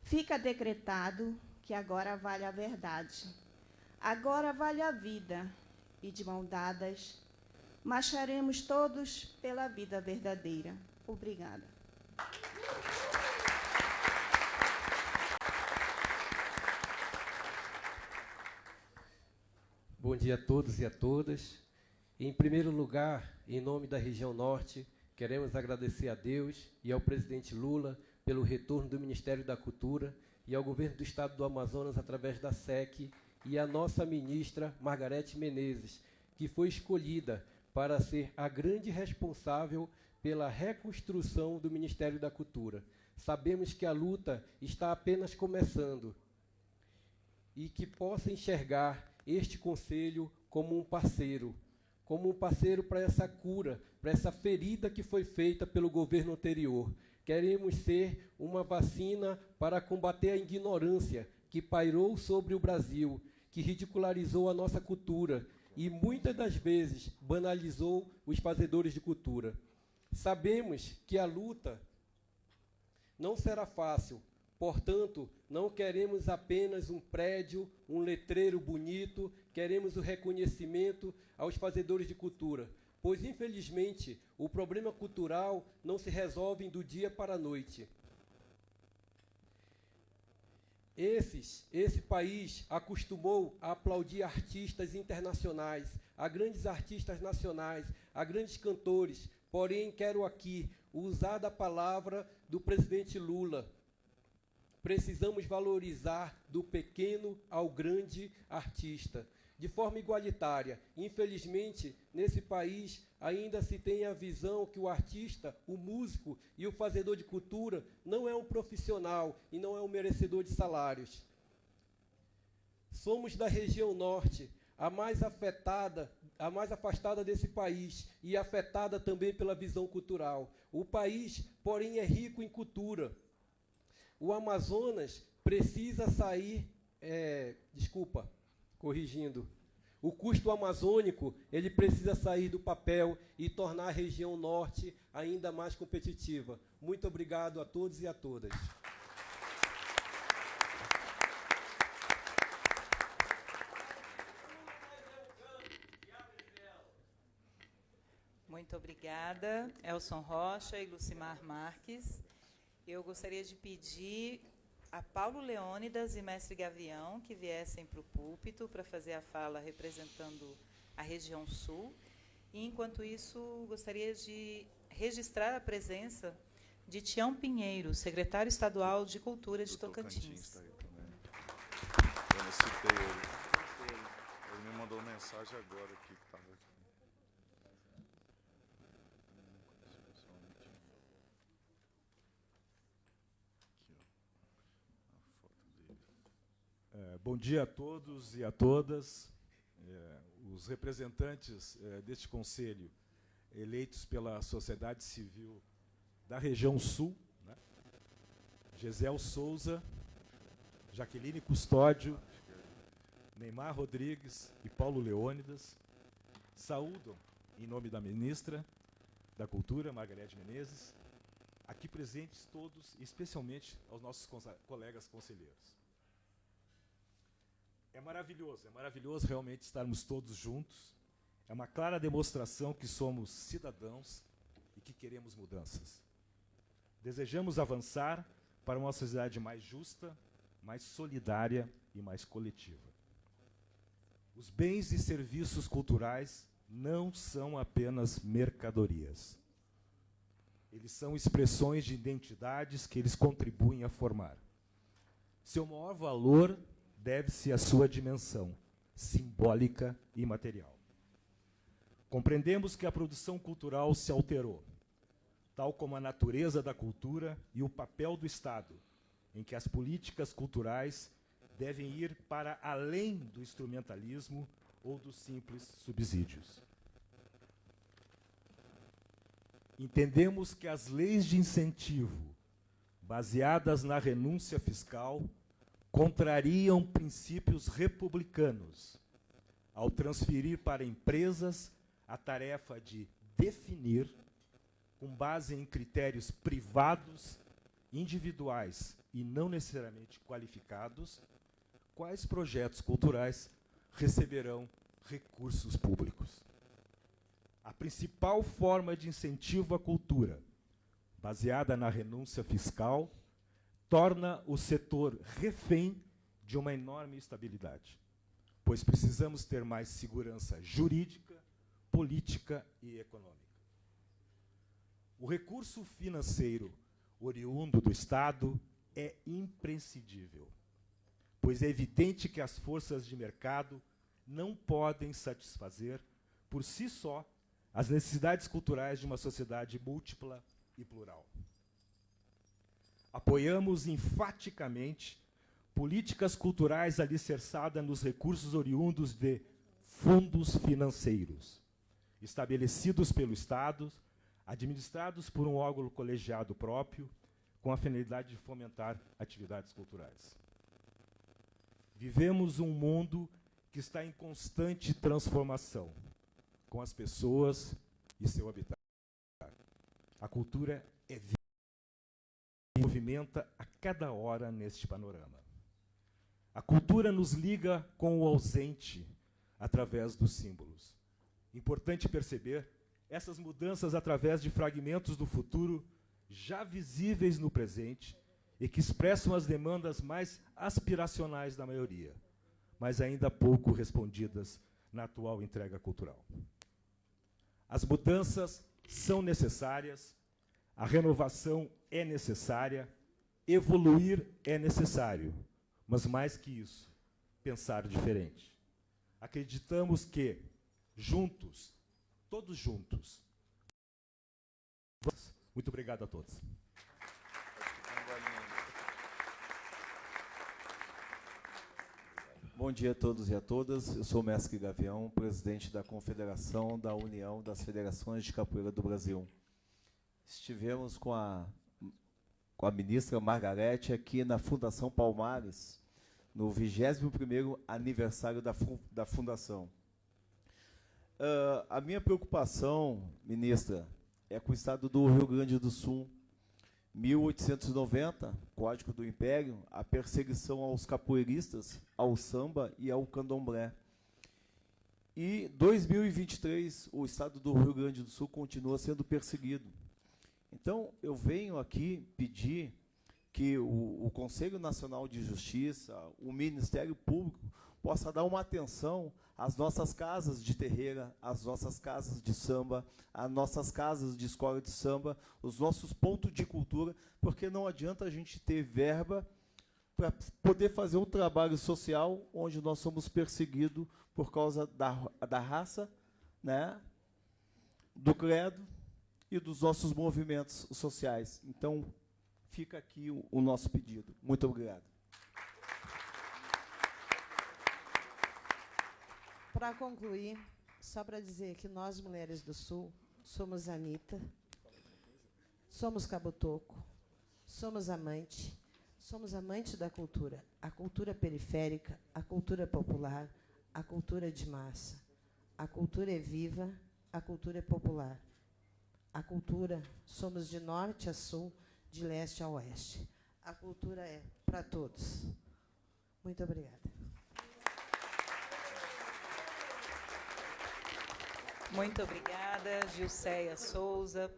Fica decretado que agora vale a verdade, agora vale a vida, e de mão dadas marcharemos todos pela vida verdadeira. Obrigada. Bom dia a todos e a todas. Em primeiro lugar, em nome da região Norte, queremos agradecer a Deus e ao presidente Lula pelo retorno do Ministério da Cultura e ao governo do Estado do Amazonas através da SEC e a nossa ministra Margarete Menezes, que foi escolhida para ser a grande responsável pela reconstrução do Ministério da Cultura. Sabemos que a luta está apenas começando e que possa enxergar este conselho como um parceiro para essa cura, para essa ferida que foi feita pelo governo anterior. Queremos ser uma vacina para combater a ignorância que pairou sobre o Brasil, que ridicularizou a nossa cultura e, muitas das vezes, banalizou os fazedores de cultura. Sabemos que a luta não será fácil, portanto, não queremos apenas um prédio, um letreiro bonito, queremos o reconhecimento aos fazedores de cultura, pois, infelizmente, o problema cultural não se resolve do dia para a noite. Esse país acostumou a aplaudir artistas internacionais, a grandes artistas nacionais, a grandes cantores. Porém, quero aqui usar da palavra do presidente Lula. Precisamos valorizar do pequeno ao grande artista, de forma igualitária. Infelizmente, nesse país, ainda se tem a visão que o artista, o músico e o fazedor de cultura não é um profissional e não é um merecedor de salários. Somos da região norte, a mais afetada, a mais afastada desse país e afetada também pela visão cultural. O país, porém, é rico em cultura. O Amazonas precisa sair, corrigindo, o custo amazônico ele precisa sair do papel e tornar a região norte ainda mais competitiva. Muito obrigado a todos e a todas. Muito obrigada, Elson Rocha e Lucimar Marques. Eu gostaria de pedir a Paulo Leônidas e Mestre Gavião que viessem para o púlpito para fazer a fala representando a região sul. E, enquanto isso, gostaria de registrar a presença de Tião Pinheiro, secretário estadual de Cultura de Tocantins. Tá aí também. Eu não citei ele. Ele me mandou mensagem agora aqui que estava aqui. Bom dia a todos e a todas. Os representantes deste conselho, eleitos pela sociedade civil da região sul, né? Gesel Souza, Jaqueline Custódio, Neymar Rodrigues e Paulo Leônidas, saúdam, em nome da ministra da Cultura, Margarete Menezes, aqui presentes todos, especialmente aos nossos colegas conselheiros. É maravilhoso realmente estarmos todos juntos. É uma clara demonstração que somos cidadãos e que queremos mudanças. Desejamos avançar para uma sociedade mais justa, mais solidária e mais coletiva. Os bens e serviços culturais não são apenas mercadorias. Eles são expressões de identidades que eles contribuem a formar. Seu maior valor deve-se à sua dimensão simbólica e material. Compreendemos que a produção cultural se alterou, tal como a natureza da cultura e o papel do Estado, em que as políticas culturais devem ir para além do instrumentalismo ou dos simples subsídios. Entendemos que as leis de incentivo, baseadas na renúncia fiscal, contrariam princípios republicanos ao transferir para empresas a tarefa de definir, com base em critérios privados, individuais e não necessariamente qualificados, quais projetos culturais receberão recursos públicos. A principal forma de incentivo à cultura, baseada na renúncia fiscal, torna o setor refém de uma enorme instabilidade, pois precisamos ter mais segurança jurídica, política e econômica. O recurso financeiro oriundo do Estado é imprescindível, pois é evidente que as forças de mercado não podem satisfazer, por si só, as necessidades culturais de uma sociedade múltipla e plural. Apoiamos enfaticamente políticas culturais alicerçadas nos recursos oriundos de fundos financeiros, estabelecidos pelo Estado, administrados por um órgão colegiado próprio, com a finalidade de fomentar atividades culturais. Vivemos um mundo que está em constante transformação, com as pessoas e seu habitat. A cultura é viva e movimenta a cada hora neste panorama. A cultura nos liga com o ausente através dos símbolos. Importante perceber essas mudanças através de fragmentos do futuro já visíveis no presente e que expressam as demandas mais aspiracionais da maioria, mas ainda pouco respondidas na atual entrega cultural. As mudanças são necessárias, a renovação é necessária, evoluir é necessário, mas mais que isso, pensar diferente. Acreditamos que, juntos, todos juntos. Muito obrigado a todos. Bom dia a todos e a todas. Eu sou o Mestre Gavião, presidente da Confederação da União das Federações de Capoeira do Brasil. Estivemos com a ministra Margarete aqui na Fundação Palmares, no 21º aniversário da Fundação. A minha preocupação, ministra, é com o estado do Rio Grande do Sul. 1890, Código do Império, a perseguição aos capoeiristas, ao samba e ao candomblé. E 2023, o estado do Rio Grande do Sul continua sendo perseguido. Então, eu venho aqui pedir que o Conselho Nacional de Justiça, o Ministério Público, possa dar uma atenção às nossas casas de terreira, às nossas casas de samba, às nossas casas de escola de samba, os nossos pontos de cultura, porque não adianta a gente ter verba para poder fazer um trabalho social onde nós somos perseguidos por causa da raça, né, do credo e dos nossos movimentos sociais. Então, fica aqui o nosso pedido. Muito obrigado. Para concluir, só para dizer que nós, mulheres do Sul, somos Anitta, somos Cabotoco, somos amante da cultura. A cultura periférica, a cultura popular, a cultura de massa. A cultura é viva, a cultura é popular. A cultura, somos de norte a sul, de leste a oeste. A cultura é para todos. Muito obrigada. Muito obrigada, Gilceia Souza,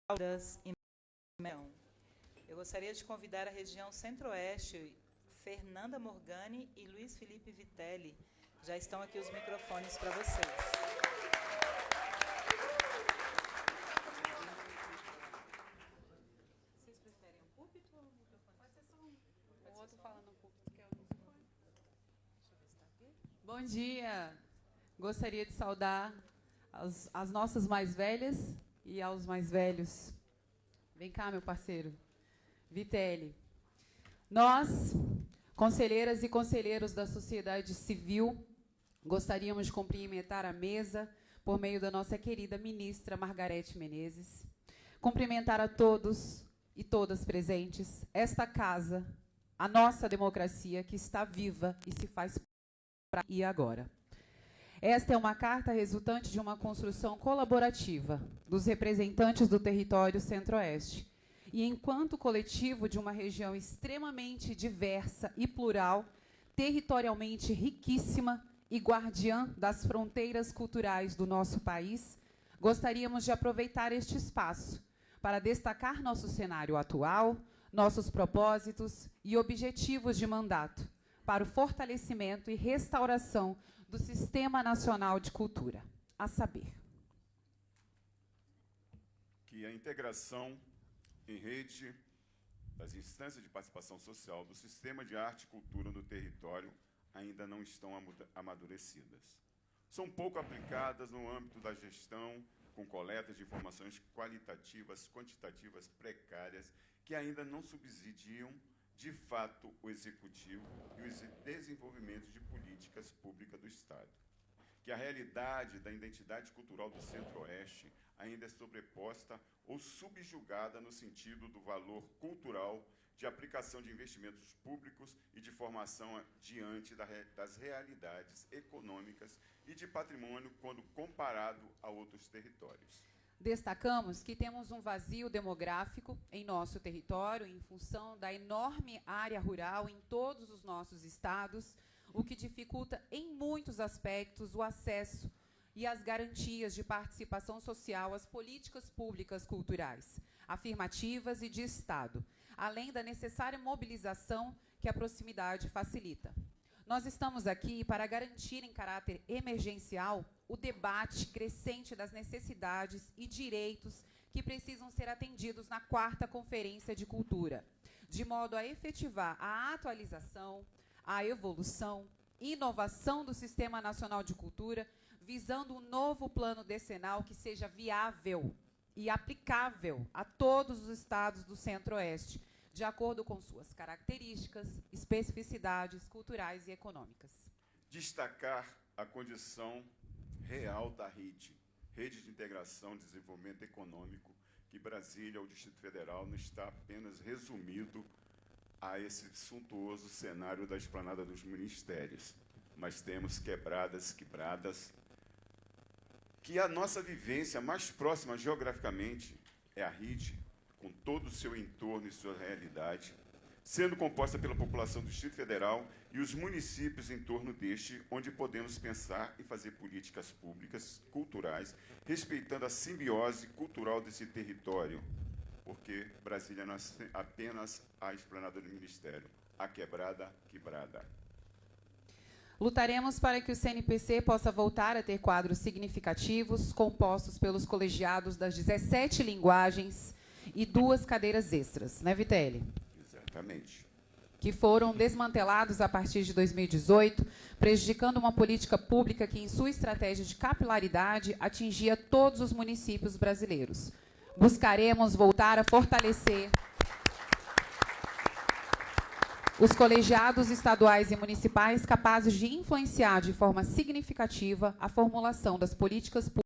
Paulas e Mel. Eu gostaria de convidar a região Centro-Oeste, Fernanda Morgani e Luiz Felipe Vitelli. Já estão aqui os microfones para vocês. Vocês preferem um púlpito ou um microfone? Pode ser só um. O outro fala no púlpito, que é o microfone. Deixa eu ver se está aqui. Bom dia. Gostaria de saudar as nossas mais velhas e aos mais velhos. Vem cá, meu parceiro. Vitelli. Nós, conselheiras e conselheiros da sociedade civil, gostaríamos de cumprimentar a mesa por meio da nossa querida ministra Margarete Menezes. Cumprimentar a todos e todas presentes, esta casa, a nossa democracia que está viva e se faz pra e agora. Esta é uma carta resultante de uma construção colaborativa dos representantes do território Centro-Oeste. E, enquanto coletivo de uma região extremamente diversa e plural, territorialmente riquíssima e guardiã das fronteiras culturais do nosso país, gostaríamos de aproveitar este espaço para destacar nosso cenário atual, nossos propósitos e objetivos de mandato para o fortalecimento e restauração do Sistema Nacional de Cultura, a saber. Que a integração em rede das instâncias de participação social do sistema de arte e cultura no território ainda não estão amadurecidas. São pouco aplicadas no âmbito da gestão, com coletas de informações qualitativas, quantitativas precárias, que ainda não subsidiam de fato o executivo e o desenvolvimento de políticas públicas do Estado. Que a realidade da identidade cultural do Centro-Oeste ainda é sobreposta ou subjugada no sentido do valor cultural de aplicação de investimentos públicos e de formação diante das realidades econômicas e de patrimônio quando comparado a outros territórios. Destacamos que temos um vazio demográfico em nosso território em função da enorme área rural em todos os nossos estados, o que dificulta em muitos aspectos o acesso e as garantias de participação social às políticas públicas culturais, afirmativas e de Estado, além da necessária mobilização que a proximidade facilita. Nós estamos aqui para garantir em caráter emergencial o debate crescente das necessidades e direitos que precisam ser atendidos na 4ª Conferência de Cultura, de modo a efetivar a atualização, a evolução e inovação do Sistema Nacional de Cultura, visando um novo plano decenal que seja viável e aplicável a todos os estados do Centro-Oeste, de acordo com suas características, especificidades culturais e econômicas. Destacar a condição real da RID, Rede de Integração e Desenvolvimento Econômico, que Brasília, o Distrito Federal, não está apenas resumido a esse suntuoso cenário da esplanada dos ministérios, mas temos quebradas, que a nossa vivência mais próxima geograficamente é a RID, com todo o seu entorno e sua realidade, sendo composta pela população do Distrito Federal e os municípios em torno deste, onde podemos pensar e fazer políticas públicas, culturais, respeitando a simbiose cultural desse território, porque Brasília não é apenas a esplanada do Ministério, a quebrada. Lutaremos para que o CNPC possa voltar a ter quadros significativos, compostos pelos colegiados das 17 linguagens e 2 cadeiras extras, né, Vitelli? Exatamente. Que foram desmantelados a partir de 2018, prejudicando uma política pública que, em sua estratégia de capilaridade, atingia todos os municípios brasileiros. Buscaremos voltar a fortalecer os colegiados estaduais e municipais capazes de influenciar de forma significativa a formulação das políticas públicas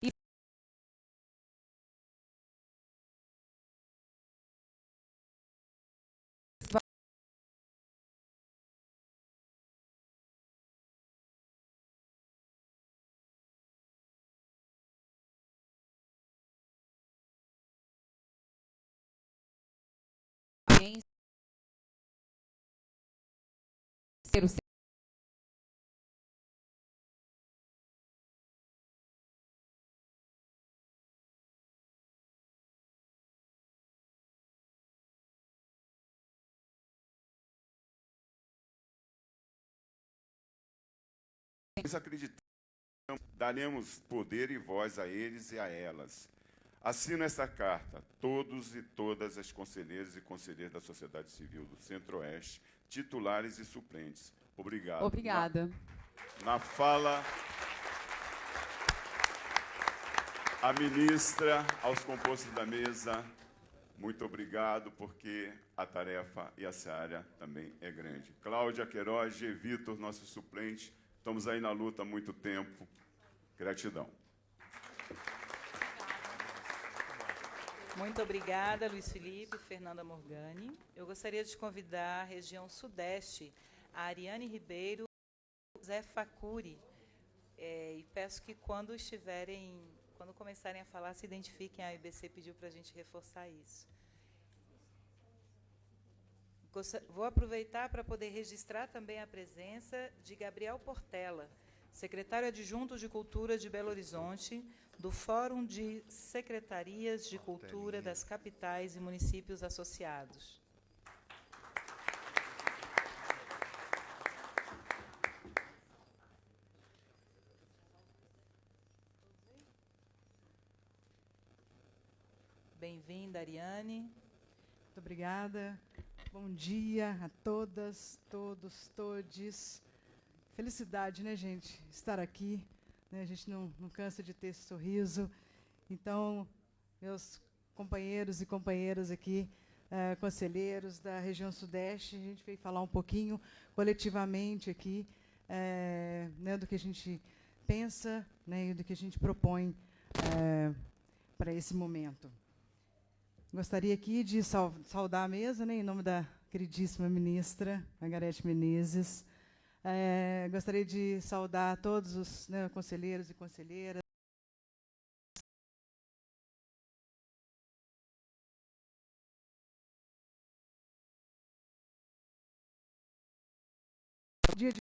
e ser o Nós acreditamos que daremos poder e voz a eles e a elas. Assino esta carta, todos e todas as conselheiras e conselheiros da sociedade civil do Centro-Oeste, titulares e suplentes. Obrigado. Obrigada. Na fala, a ministra, aos compostos da mesa, muito obrigado, porque a tarefa e a seara também é grande. Cláudia Queiroz, G. Vitor, nosso suplente, estamos aí na luta há muito tempo. Gratidão. Muito obrigada, Luiz Felipe, Fernanda Morgani. Eu gostaria de convidar a região Sudeste, a Ariane Ribeiro, Zé Facuri, e peço que quando começarem a falar, se identifiquem. A IBC pediu para a gente reforçar isso. Vou aproveitar para poder registrar também a presença de Gabriel Portela, secretário adjunto de Cultura de Belo Horizonte, do Fórum de Secretarias de Cultura das capitais e municípios associados. Bem-vinda, Ariane. Muito obrigada. Bom dia a todas, todos, todes. Felicidade, né, gente, estar aqui. Né, a gente não cansa de ter esse sorriso. Então, meus companheiros e companheiras aqui, conselheiros da região Sudeste, a gente veio falar um pouquinho coletivamente aqui, né, do que a gente pensa, né, e do que a gente propõe para esse momento. Gostaria aqui de saudar a mesa, né, em nome da queridíssima ministra Margarete Menezes. Gostaria de saudar todos os, né, conselheiros e conselheiras. Dia de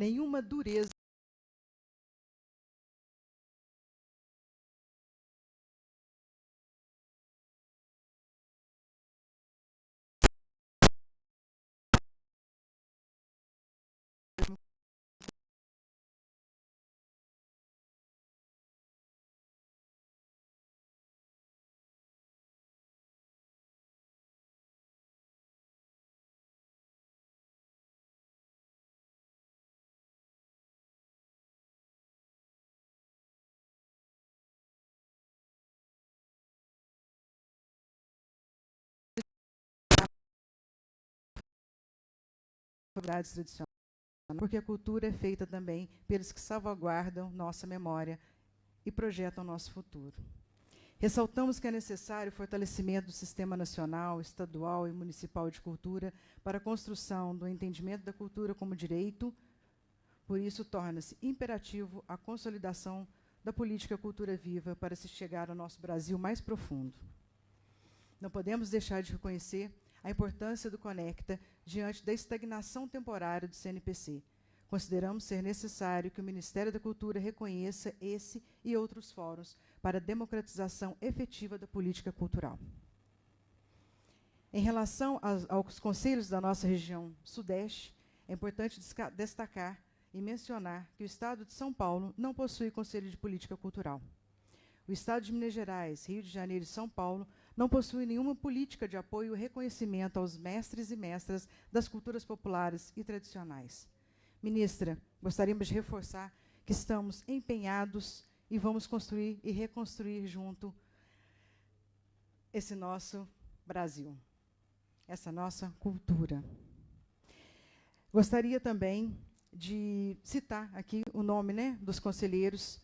nenhuma dureza tradicionais, porque a cultura é feita também pelos que salvaguardam nossa memória e projetam nosso futuro. Ressaltamos que é necessário o fortalecimento do sistema nacional, estadual e municipal de cultura para a construção do entendimento da cultura como direito. Por isso, torna-se imperativo a consolidação da política Cultura Viva para se chegar ao nosso Brasil mais profundo. Não podemos deixar de reconhecer a importância do Conecta diante da estagnação temporária do CNPC. Consideramos ser necessário que o Ministério da Cultura reconheça esse e outros fóruns para a democratização efetiva da política cultural. Em relação aos conselhos da nossa região Sudeste, é importante destacar e mencionar que o Estado de São Paulo não possui Conselho de Política Cultural. O Estado de Minas Gerais, Rio de Janeiro e São Paulo não possuem nenhuma política de apoio e reconhecimento aos mestres e mestras das culturas populares e tradicionais. Ministra, gostaríamos de reforçar que estamos empenhados e vamos construir e reconstruir junto esse nosso Brasil, essa nossa cultura. Gostaria também de citar aqui o nome, né, dos conselheiros: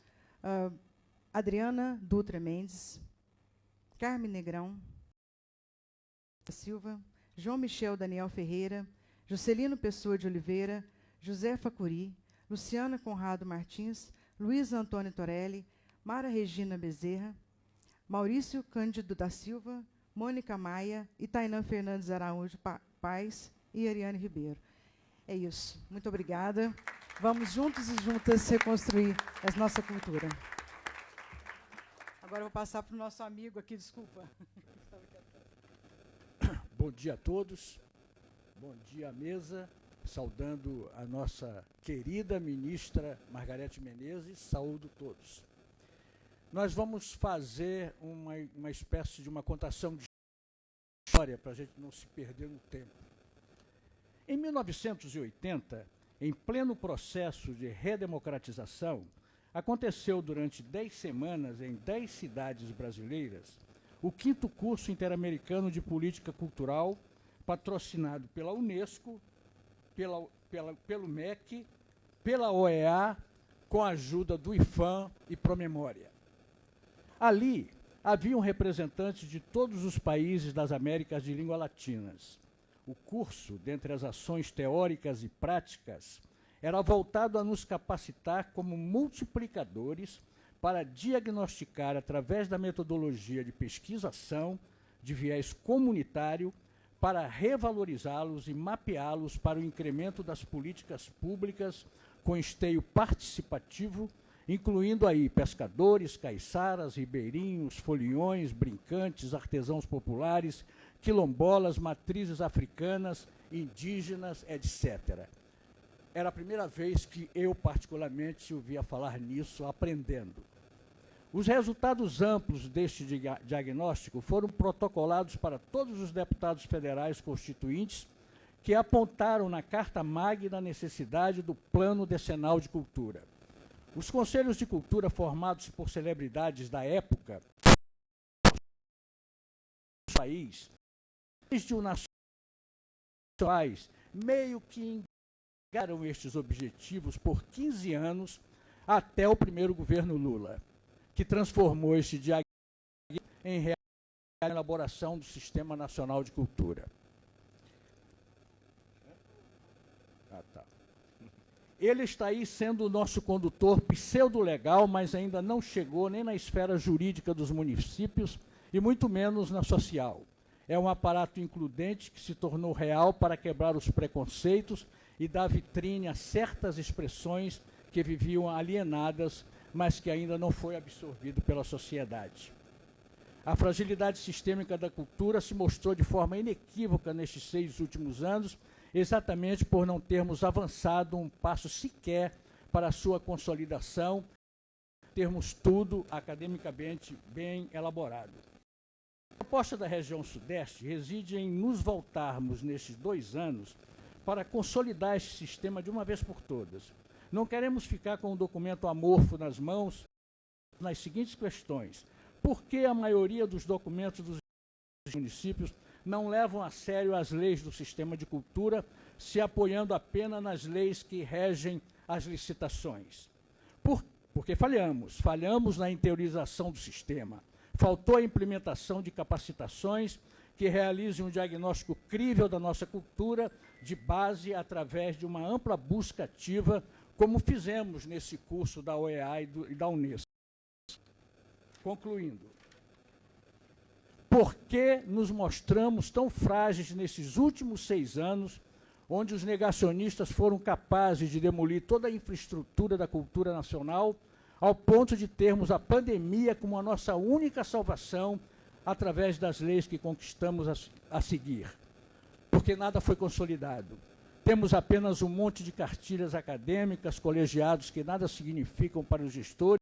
Adriana Dutra Mendes, Carmen Negrão Silva, João Michel Daniel Ferreira, Juscelino Pessoa de Oliveira, Josefa Curi, Luciana Conrado Martins, Luiz Antônio Torelli, Mara Regina Bezerra, Maurício Cândido da Silva, Mônica Maia e Tainã Fernandes Araújo Paz e Ariane Ribeiro. É isso. Muito obrigada. Vamos juntos e juntas reconstruir a nossa cultura. Agora eu vou passar para o nosso amigo aqui, desculpa. Bom dia a todos. Bom dia à mesa. Saudando a nossa querida ministra Margarete Menezes, saúdo todos. Nós vamos fazer uma espécie de uma contação de história para a gente não se perder no tempo. Em 1980, em pleno processo de redemocratização, aconteceu durante 10 semanas em 10 cidades brasileiras o 5º Curso Interamericano de Política Cultural, patrocinado pela Unesco, pelo MEC, pela OEA, com a ajuda do IFAM e Promemória. Ali, haviam representantes de todos os países das Américas de língua latinas. O curso, dentre as ações teóricas e práticas, era voltado a nos capacitar como multiplicadores para diagnosticar, através da metodologia de pesquisação de viés comunitário, para revalorizá-los e mapeá-los para o incremento das políticas públicas com esteio participativo, incluindo aí pescadores, caiçaras, ribeirinhos, foliões, brincantes, artesãos populares, quilombolas, matrizes africanas, indígenas, etc. Era a primeira vez que eu, particularmente, ouvia falar nisso, aprendendo. Os resultados amplos deste diagnóstico foram protocolados para todos os deputados federais constituintes que apontaram na Carta Magna a necessidade do Plano Decenal de Cultura. Os conselhos de cultura formados por celebridades da época do país, desde o nacionais, meio que engaram estes objetivos por 15 anos até o primeiro governo Lula, que transformou este diagnóstico em elaboração do Sistema Nacional de Cultura. Ele está aí sendo o nosso condutor pseudo-legal, mas ainda não chegou nem na esfera jurídica dos municípios e muito menos na social. É um aparato includente que se tornou real para quebrar os preconceitos e dar vitrine a certas expressões que viviam alienadas, mas que ainda não foi absorvido pela sociedade. A fragilidade sistêmica da cultura se mostrou de forma inequívoca nestes 6 últimos anos, exatamente por não termos avançado um passo sequer para a sua consolidação, termos tudo academicamente bem elaborado. A proposta da região Sudeste reside em nos voltarmos nestes 2 anos para consolidar este sistema de uma vez por todas. Não queremos ficar com um documento amorfo nas mãos nas seguintes questões. Por que a maioria dos documentos dos municípios não levam a sério as leis do sistema de cultura, se apoiando apenas nas leis que regem as licitações? Porque falhamos na interiorização do sistema. Faltou a implementação de capacitações que realizem um diagnóstico crível da nossa cultura de base através de uma ampla busca ativa, como fizemos nesse curso da OEA e da Unesco. Concluindo, por que nos mostramos tão frágeis nesses últimos 6 anos, onde os negacionistas foram capazes de demolir toda a infraestrutura da cultura nacional, ao ponto de termos a pandemia como a nossa única salvação através das leis que conquistamos a seguir? Porque nada foi consolidado. Temos apenas um monte de cartilhas acadêmicas, colegiados que nada significam para os gestores,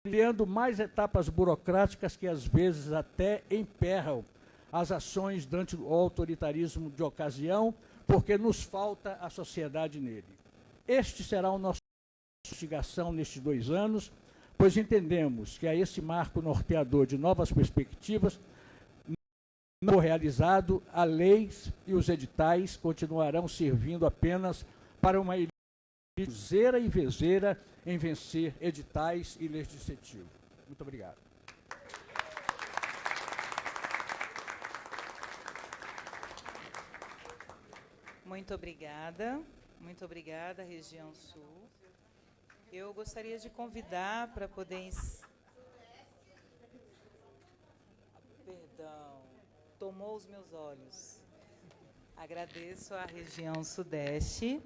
criando mais etapas burocráticas que às vezes até emperram as ações durante o autoritarismo de ocasião, porque nos falta a sociedade nele. Este será o nosso investigação nestes 2 anos, pois entendemos que a esse marco norteador de novas perspectivas não for realizado, a leis e os editais continuarão servindo apenas para uma elite zera e vezeira em vencer editais e leis de incentivo. Muito obrigado. Muito obrigada, Região Sul. Eu gostaria de convidar para poder... Perdão, tomou os meus olhos. Agradeço à Região Sudeste.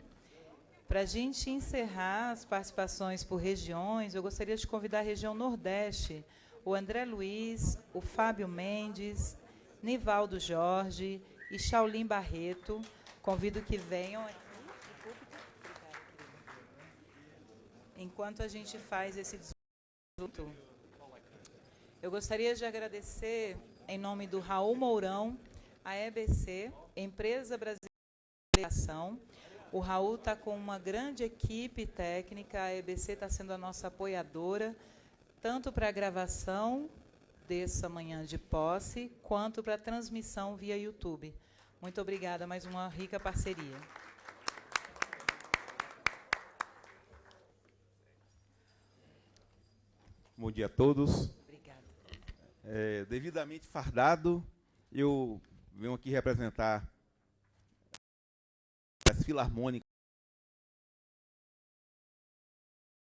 Para a gente encerrar as participações por regiões, eu gostaria de convidar a região Nordeste, o André Luiz, o Fábio Mendes, Nivaldo Jorge e Shaolin Barreto. Convido que venham aqui. Enquanto a gente faz esse discurso, eu gostaria de agradecer, em nome do Raul Mourão, a EBC, Empresa Brasileira de Educação. O Raul está com uma grande equipe técnica, a EBC está sendo a nossa apoiadora, tanto para a gravação dessa manhã de posse, quanto para a transmissão via YouTube. Muito obrigada, mais uma rica parceria. Bom dia a todos. Obrigada. Devidamente fardado, eu venho aqui representar as filarmônicas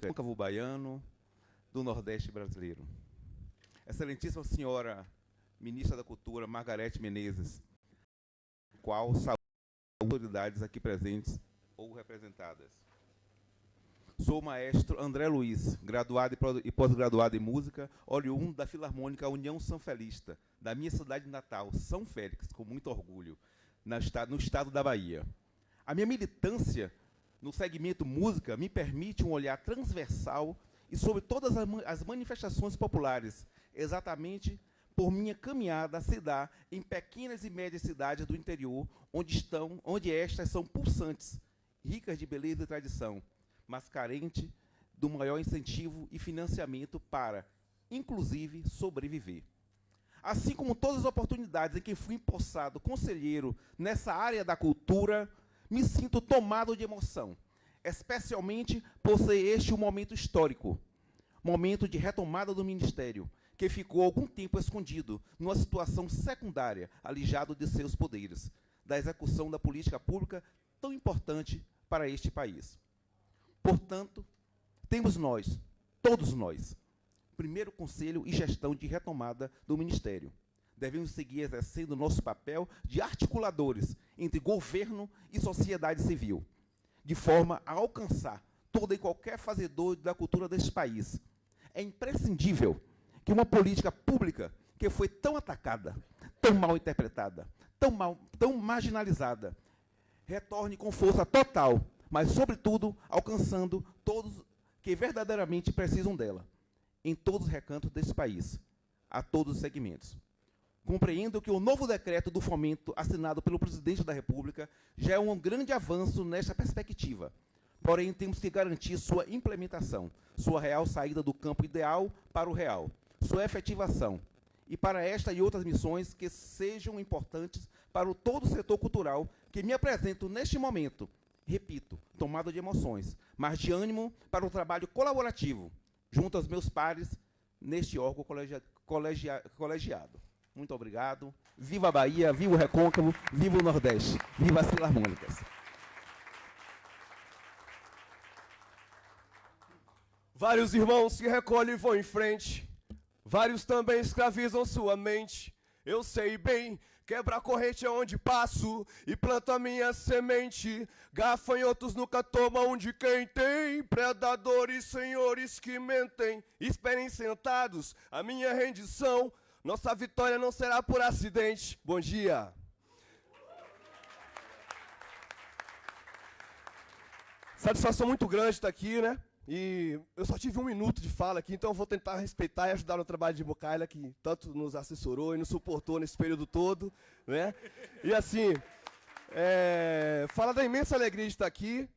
do Cabo Baiano do Nordeste brasileiro. Excelentíssima senhora ministra da Cultura, Margarete Menezes, qual saúde as autoridades aqui presentes ou representadas. Sou o maestro André Luiz, graduado e pós-graduado em música, oriundo da Filarmônica União Sanfelista, da minha cidade natal, São Félix, com muito orgulho, no estado da Bahia. A minha militância no segmento música me permite um olhar transversal e sobre todas as manifestações populares, exatamente por minha caminhada se dá em pequenas e médias cidades do interior, onde estas são pulsantes, ricas de beleza e tradição, mas carentes do maior incentivo e financiamento para, inclusive, sobreviver. Assim como todas as oportunidades em que fui empossado conselheiro nessa área da cultura, me sinto tomado de emoção, especialmente por ser este um momento histórico, momento de retomada do Ministério, que ficou algum tempo escondido, numa situação secundária, alijado de seus poderes, da execução da política pública tão importante para este país. Portanto, temos nós, todos nós, primeiro conselho e gestão de retomada do Ministério. Devemos seguir exercendo nosso papel de articuladores entre governo e sociedade civil. de forma a alcançar todo e qualquer fazedor da cultura deste país. É imprescindível que uma política pública que foi tão atacada, tão mal interpretada, tão marginalizada, retorne com força total, mas, sobretudo, alcançando todos que verdadeiramente precisam dela, em todos os recantos desse país, a todos os segmentos. Compreendo que o novo decreto do fomento assinado pelo presidente da República já é um grande avanço nesta perspectiva. Porém, temos que garantir sua implementação, sua real saída do campo ideal para o real, sua efetivação, e para esta e outras missões que sejam importantes para todo o setor cultural que me apresento neste momento, repito, tomado de emoções, mas de ânimo para o trabalho colaborativo, junto aos meus pares, neste órgão colegiado. Muito obrigado. Viva a Bahia, viva o Recôncavo, viva o Nordeste, viva as Filarmônicas. Vários irmãos se recolhem e vão em frente, vários também escravizam sua mente. Eu sei bem, quebra a corrente aonde passo e planto a minha semente. Gafanhotos nunca tomam de quem tem, predadores, senhores que mentem. Esperem sentados a minha rendição, nossa vitória não será por acidente. Bom dia. Satisfação muito grande estar aqui, né? E eu só tive 1 minuto de fala aqui, então eu vou tentar respeitar e ajudar no trabalho de Bocaila, que tanto nos assessorou e nos suportou nesse período todo, né? E assim, falar da imensa alegria de estar aqui.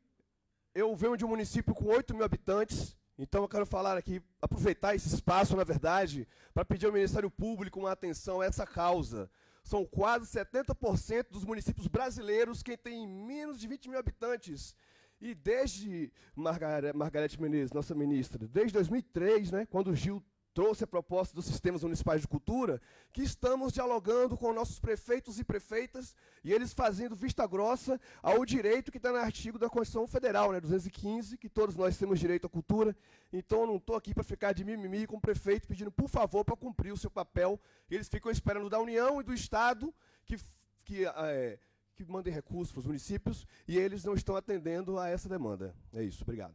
Eu venho de um município com 8.000 habitantes, então eu quero falar aqui, aproveitar esse espaço, na verdade, para pedir ao Ministério Público uma atenção a essa causa. São quase 70% dos municípios brasileiros que têm menos de 20.000 habitantes. E desde Margarete Menezes, nossa ministra, desde 2003, né, quando o Gil trouxe a proposta dos sistemas municipais de cultura, que estamos dialogando com nossos prefeitos e prefeitas, e eles fazendo vista grossa ao direito que está no artigo da Constituição Federal, né, 215, que todos nós temos direito à cultura. Então, eu não estou aqui para ficar de mimimi com o prefeito pedindo, por favor, para cumprir o seu papel. Eles ficam esperando da União e do Estado que mandem recursos para os municípios, e eles não estão atendendo a essa demanda. É isso, obrigado.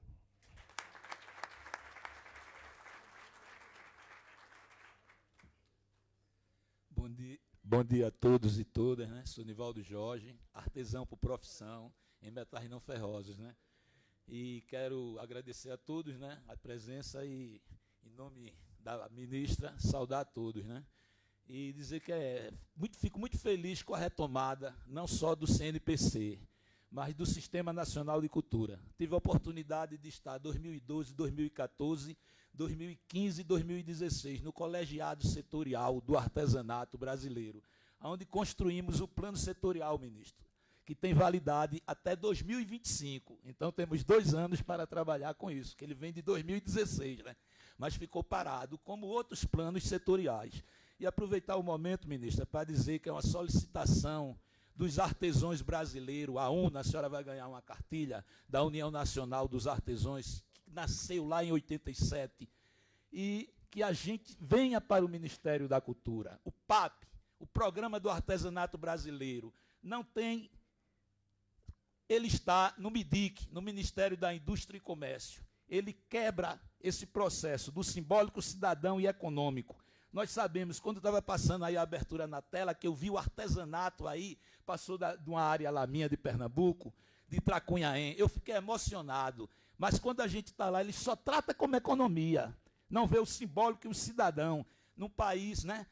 Bom dia a todos e todas, né? Sou Nivaldo Jorge, artesão por profissão, em metais não ferrosos, né? E quero agradecer a todos, né, a presença e, em nome da ministra, saudar a todos, né? E dizer que fico muito feliz com a retomada, não só do CNPC, mas do Sistema Nacional de Cultura. Tive a oportunidade de estar 2012, 2014, 2015 e 2016 no colegiado setorial do artesanato brasileiro, onde construímos o plano setorial, ministro, que tem validade até 2025. Então, temos 2 anos para trabalhar com isso, que ele vem de 2016, né? Mas ficou parado, como outros planos setoriais. E aproveitar o momento, ministra, para dizer que é uma solicitação dos artesãos brasileiros, a UNA, a senhora vai ganhar uma cartilha da União Nacional dos Artesãos, que nasceu lá em 87, e que a gente venha para o Ministério da Cultura. O PAP, o Programa do Artesanato Brasileiro, não tem... Ele está no MIDIC, no Ministério da Indústria e Comércio. Ele quebra esse processo do simbólico, cidadão e econômico. Nós sabemos, quando estava passando aí a abertura na tela, que eu vi o artesanato aí, passou de uma área lá minha de Pernambuco, de Tracunhaém, eu fiquei emocionado. Mas quando a gente está lá, ele só trata como economia, não vê o simbólico e o cidadão. Num país, né,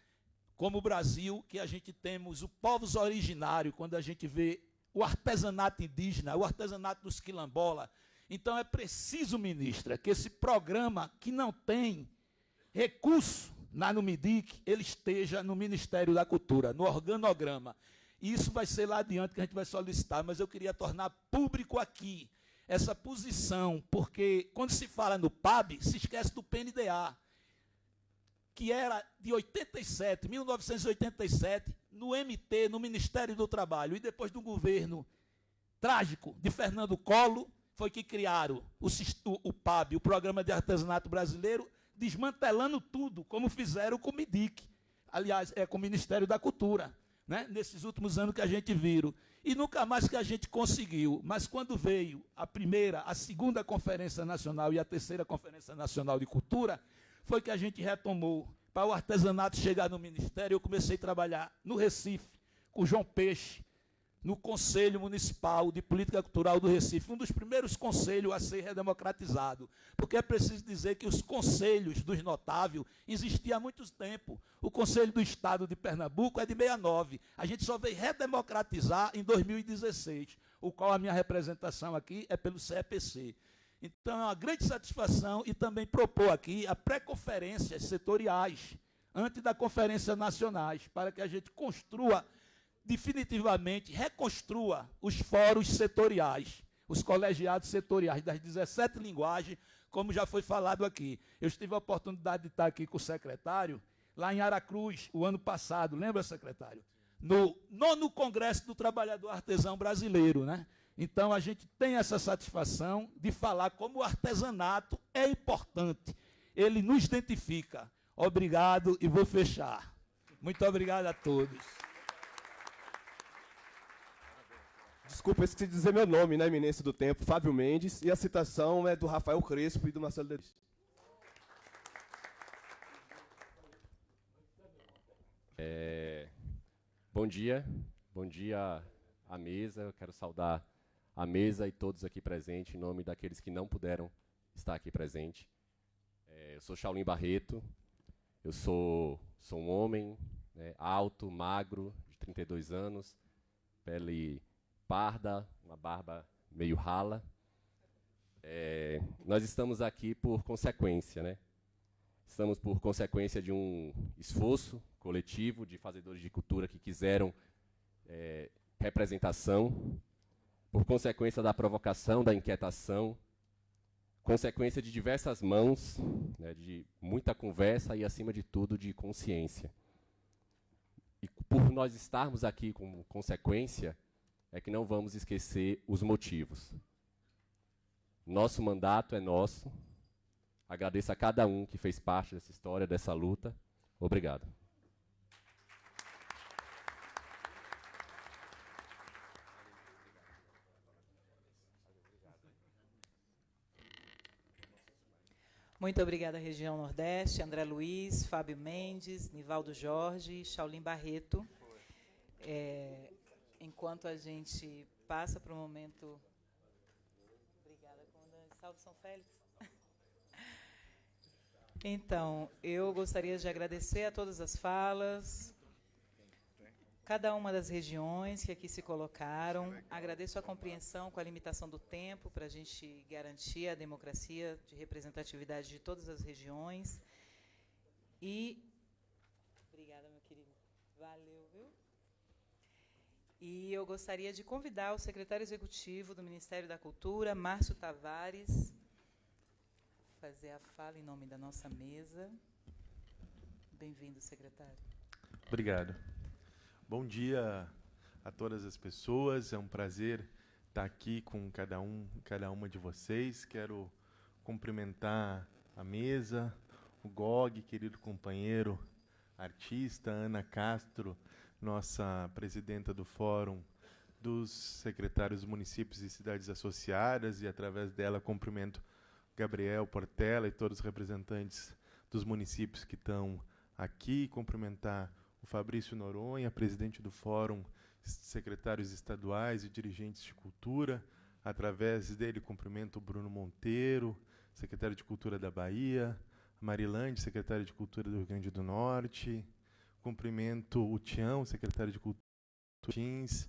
como o Brasil, que a gente temos o povos originários, quando a gente vê o artesanato indígena, o artesanato dos quilombola. Então é preciso, ministra, que esse programa, que não tem recurso no MIDIC, ele esteja no Ministério da Cultura, no organograma. E isso vai ser lá adiante que a gente vai solicitar, mas eu queria tornar público aqui essa posição, porque quando se fala no PAB, se esquece do PNDA, que era de 87, 1987, no MT, no Ministério do Trabalho, e depois do governo trágico de Fernando Collor, foi que criaram o PAB, o Programa de Artesanato Brasileiro, desmantelando tudo, como fizeram com o MIDIC, aliás, com o Ministério da Cultura. né, nesses últimos anos que a gente viu. E nunca mais que a gente conseguiu. Mas quando veio a primeira, a segunda Conferência Nacional e a terceira Conferência Nacional de Cultura, foi que a gente retomou. Para o artesanato chegar no Ministério, eu comecei a trabalhar no Recife, com o João Peixe, no Conselho Municipal de Política Cultural do Recife, um dos primeiros conselhos a ser redemocratizado. Porque é preciso dizer que os conselhos dos notáveis existiam há muito tempo. O Conselho do Estado de Pernambuco é de 69. A gente só veio redemocratizar em 2016, o qual a minha representação aqui é pelo CEPC. Então, é uma grande satisfação e também propor aqui a pré-conferências setoriais, antes da Conferência Nacionais, para que a gente construa definitivamente, reconstrua os fóruns setoriais, os colegiados setoriais das 17 linguagens, como já foi falado aqui. Eu tive a oportunidade de estar aqui com o secretário, lá em Aracruz, o ano passado, lembra, secretário? No 9º Congresso do Trabalhador Artesão Brasileiro, né? Então, a gente tem essa satisfação de falar como o artesanato é importante. Ele nos identifica. Obrigado e vou fechar. Muito obrigado a todos. Desculpa, eu esqueci de dizer meu nome, na eminência do tempo, Fábio Mendes, e a citação é do Rafael Crespo e do Marcelo Delis. Bom dia à mesa. Eu quero saudar a mesa e todos aqui presentes, em nome daqueles que não puderam estar aqui presentes. Eu sou Shaolin Barreto, eu sou um homem, né, alto, magro, de 32 anos, pele parda, uma barba meio rala. Nós estamos aqui por consequência, né? Estamos por consequência de um esforço coletivo de fazedores de cultura que quiseram representação, por consequência da provocação, da inquietação, consequência de diversas mãos, né, de muita conversa e, acima de tudo, de consciência. E por nós estarmos aqui como consequência, é que não vamos esquecer os motivos. Nosso mandato é nosso. Agradeço a cada um que fez parte dessa história, dessa luta. Obrigado. Muito obrigada, região Nordeste, André Luiz, Fábio Mendes, Nivaldo Jorge, Shaolin Barreto. Enquanto a gente passa para o momento... Obrigada, comandante. Salve São Félix. Então, eu gostaria de agradecer a todas as falas, cada uma das regiões que aqui se colocaram. Agradeço a compreensão com a limitação do tempo para a gente garantir a democracia de representatividade de todas as regiões. E... Obrigada, meu querido. Valeu, viu? E eu gostaria de convidar o secretário executivo do Ministério da Cultura, Márcio Tavares, a fazer a fala em nome da nossa mesa. Bem-vindo, secretário. Obrigado. Bom dia a todas as pessoas. É um prazer estar aqui com cada uma de vocês. Quero cumprimentar a mesa, o GOG, querido companheiro artista, Ana Castro, nossa presidenta do Fórum dos Secretários dos Municípios e Cidades Associadas, e através dela cumprimento Gabriel Portela e todos os representantes dos municípios que estão aqui, cumprimentar o Fabrício Noronha, presidente do Fórum, secretários estaduais e dirigentes de cultura. Através dele, cumprimento o Bruno Monteiro, secretário de Cultura da Bahia, a Marilande, secretária de Cultura do Rio Grande do Norte. Cumprimento o Tião, secretário de Cultura do Tins,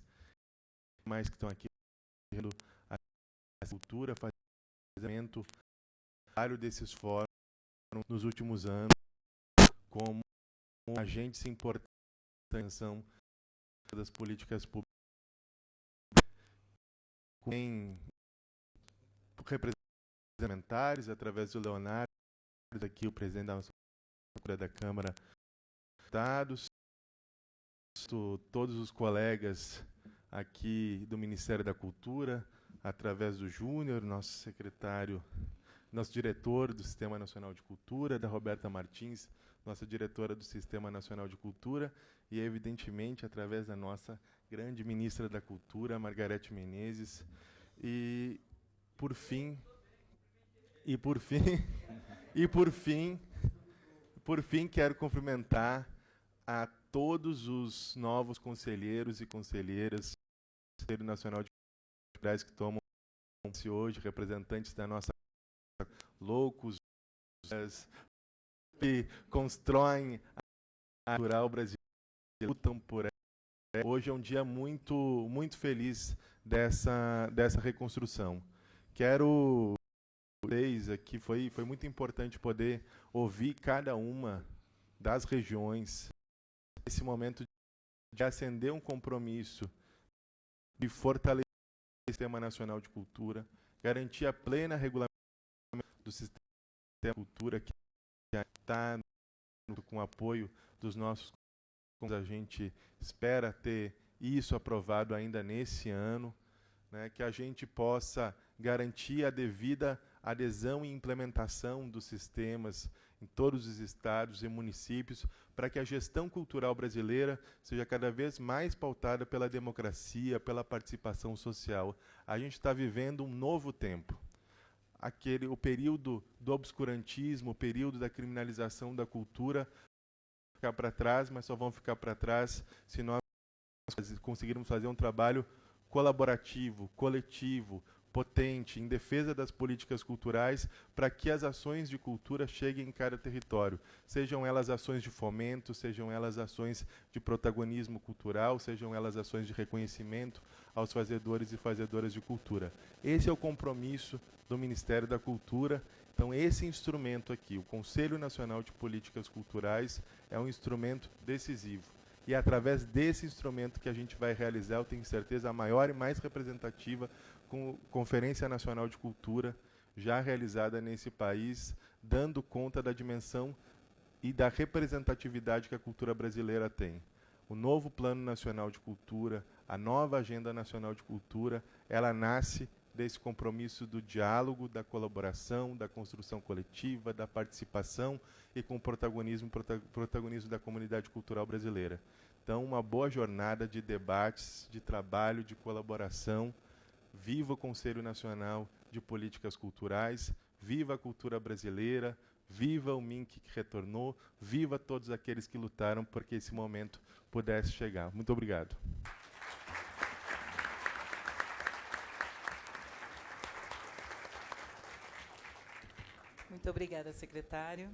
mais que estão aqui a cultura, fazendo trabalho desses fóruns nos últimos anos como agentes importantes da atenção das políticas públicas, com representantes através do Leonardo, aqui o presidente da Câmara, todos os colegas aqui do Ministério da Cultura, através do Júnior, nosso secretário, nosso diretor do Sistema Nacional de Cultura, da Roberta Martins, nossa diretora do Sistema Nacional de Cultura, e, evidentemente, através da nossa grande ministra da Cultura, Margarete Menezes. E, por fim, quero cumprimentar a todos os novos conselheiros e conselheiras do Conselho Nacional de Culturais que tomam hoje, representantes da nossa loucos que constroem a cultural brasileira, lutam por ela. Hoje é um dia muito feliz dessa reconstrução. Quero vocês aqui, foi muito importante poder ouvir cada uma das regiões nesse momento de acender um compromisso de fortalecer o Sistema Nacional de Cultura, garantir a plena regulamentação do Sistema de Cultura, que está com o apoio dos nossos conselheiros. A gente espera ter isso aprovado ainda nesse ano, né, que a gente possa garantir a devida adesão e implementação dos sistemas em todos os estados e municípios, para que a gestão cultural brasileira seja cada vez mais pautada pela democracia, pela participação social. A gente está vivendo um novo tempo. O período do obscurantismo, o período da criminalização da cultura, vão ficar para trás, mas só vão ficar para trás se nós conseguirmos fazer um trabalho colaborativo, coletivo, potente, em defesa das políticas culturais, para que as ações de cultura cheguem em cada território, sejam elas ações de fomento, sejam elas ações de protagonismo cultural, sejam elas ações de reconhecimento aos fazedores e fazedoras de cultura. Esse é o compromisso do Ministério da Cultura. Então, esse instrumento aqui, o Conselho Nacional de Políticas Culturais, é um instrumento decisivo. E é através desse instrumento que a gente vai realizar, eu tenho certeza, a maior e mais representativa Conferência Nacional de Cultura já realizada nesse país, dando conta da dimensão e da representatividade que a cultura brasileira tem. O novo Plano Nacional de Cultura, a nova Agenda Nacional de Cultura, ela nasce desse compromisso do diálogo, da colaboração, da construção coletiva, da participação e com o protagonismo da comunidade cultural brasileira. Então, uma boa jornada de debates, de trabalho, de colaboração. Viva o Conselho Nacional de Políticas Culturais, viva a cultura brasileira, viva o MINC que retornou, viva todos aqueles que lutaram para que esse momento pudesse chegar. Muito obrigado. Muito obrigada, secretário.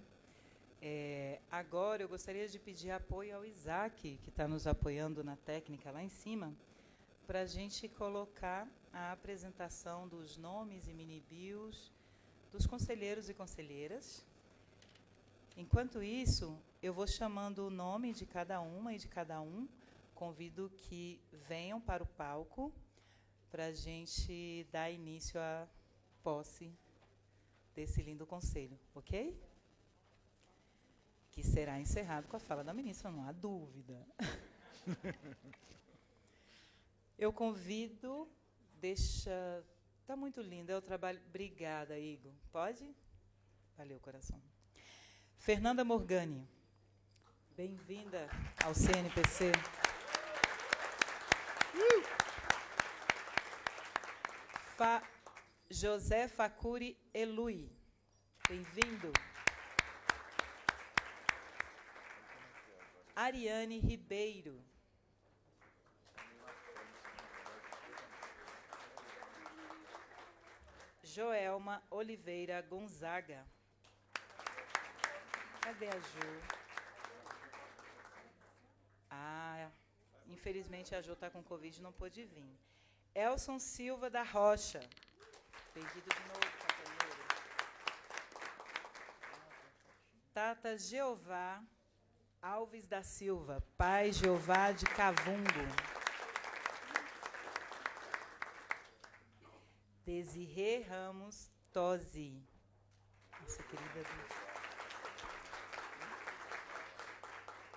Agora eu gostaria de pedir apoio ao Isaac, que está nos apoiando na técnica lá em cima, para a gente colocar a apresentação dos nomes e mini-bios dos conselheiros e conselheiras. Enquanto isso, eu vou chamando o nome de cada uma e de cada um. Convido que venham para o palco para a gente dar início à posse desse lindo conselho, ok? Que será encerrado com a fala da ministra, não há dúvida. Eu convido, está muito lindo, é o trabalho. Obrigada, Igor. Pode? Valeu, coração. Fernanda Morgani, bem-vinda ao CNPC. José Facuri Elui, bem-vindo. Ariane Ribeiro. Joelma Oliveira Gonzaga. Cadê a Jo? Infelizmente a Jo está com Covid e não pôde vir. Elson Silva da Rocha. Bem-vindo de novo, companheiro. Tata Jeová Alves da Silva, Pai Jeová de Cavungo. Desirê Ramos Tosi. Nossa querida.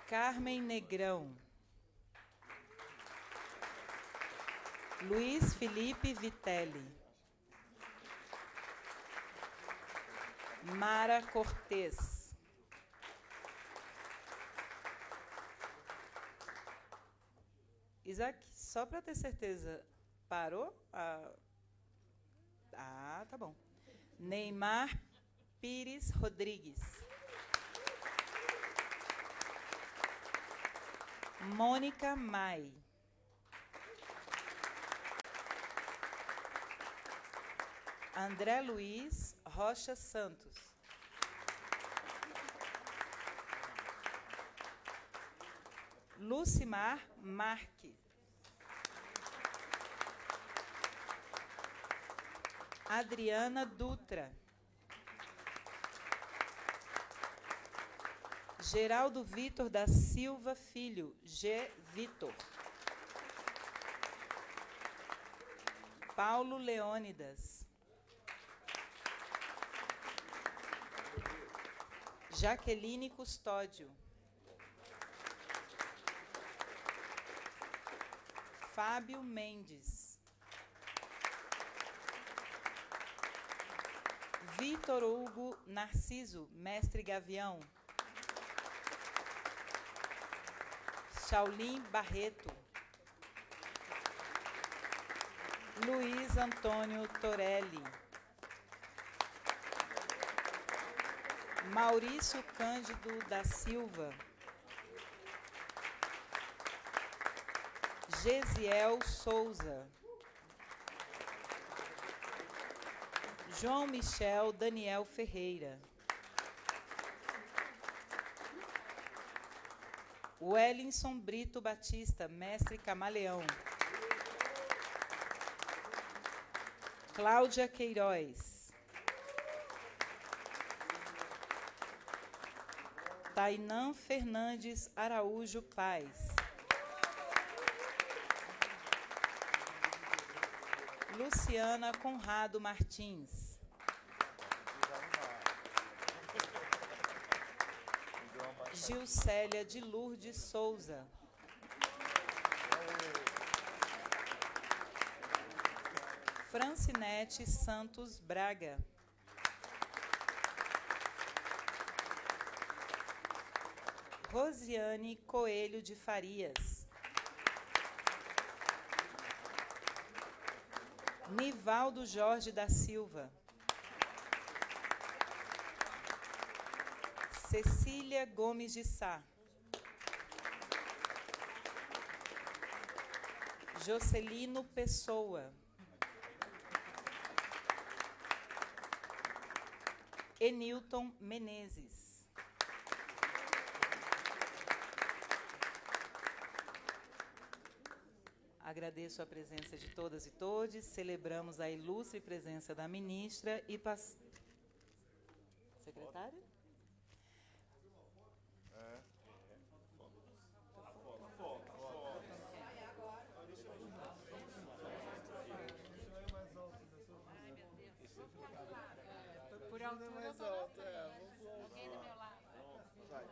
Carmen Negrão. Luiz Felipe Vitelli. Mara Cortez. Isaac, só para ter certeza, parou? Tá bom. Neymar Pires Rodrigues. Mônica Mai. André Luiz Rocha Santos. Lucimar Marques. Adriana Dutra. Geraldo Vitor da Silva Filho, G. Vitor. Paulo Leônidas. Jaqueline Custódio. Fábio Mendes. Vitor Hugo Narciso, mestre Gavião. Shaulin Barreto. Luiz Antônio Torelli. Maurício Cândido da Silva. Gesiel Souza. João Michel Daniel Ferreira. Wellington Brito Batista, mestre Camaleão. Cláudia Queiroz. Tainã Fernandes Araújo Paz. Luciana Conrado Martins. Gilcélia de Lourdes Souza. Francinete Santos Braga. Rosiane Coelho de Farias. Nivaldo Jorge da Silva. Cecília Gomes de Sá. Jocelino Pessoa. Enilton Menezes. Agradeço a presença de todas e todos. Celebramos a ilustre presença da ministra e secretário? Por altura, mais alto, alguém do meu lado. Vai,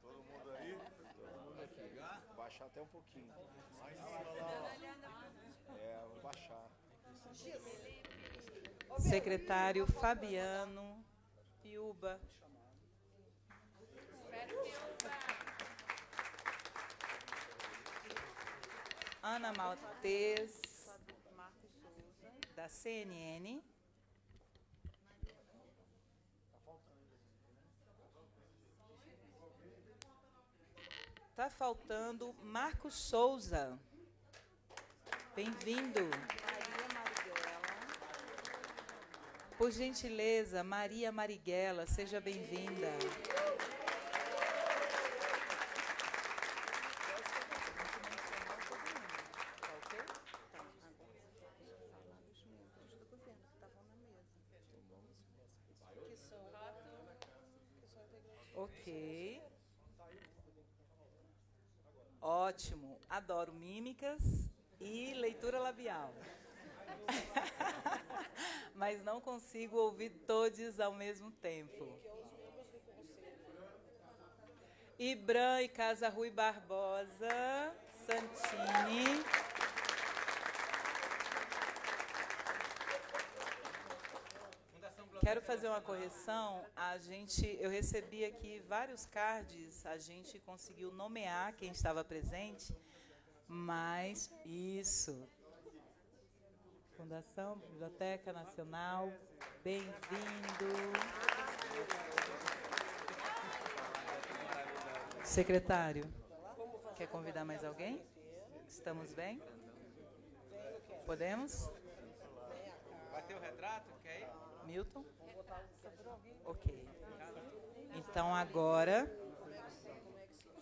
Todo mundo aí? Todo mundo aqui. Baixar até um pouquinho. Vou baixar. Secretário Fabiano Piuba. Ana Maltês, da CNN. Está faltando Marcos Souza. Bem-vindo. Por gentileza, Maria Marighella, seja bem-vinda. Ok. Ótimo. Adoro mímicas e leitura labial. Mas não consigo ouvir todos ao mesmo tempo. Ibram e Casa Rui Barbosa, Santini. Quero fazer uma correção. Eu recebi aqui vários cards, a gente conseguiu nomear quem estava presente, mas isso. Fundação Biblioteca Nacional, bem-vindo. Secretário, quer convidar mais alguém? Estamos bem? Podemos? Vai ter o retrato? Quer ir? Milton? Ok. Então, agora,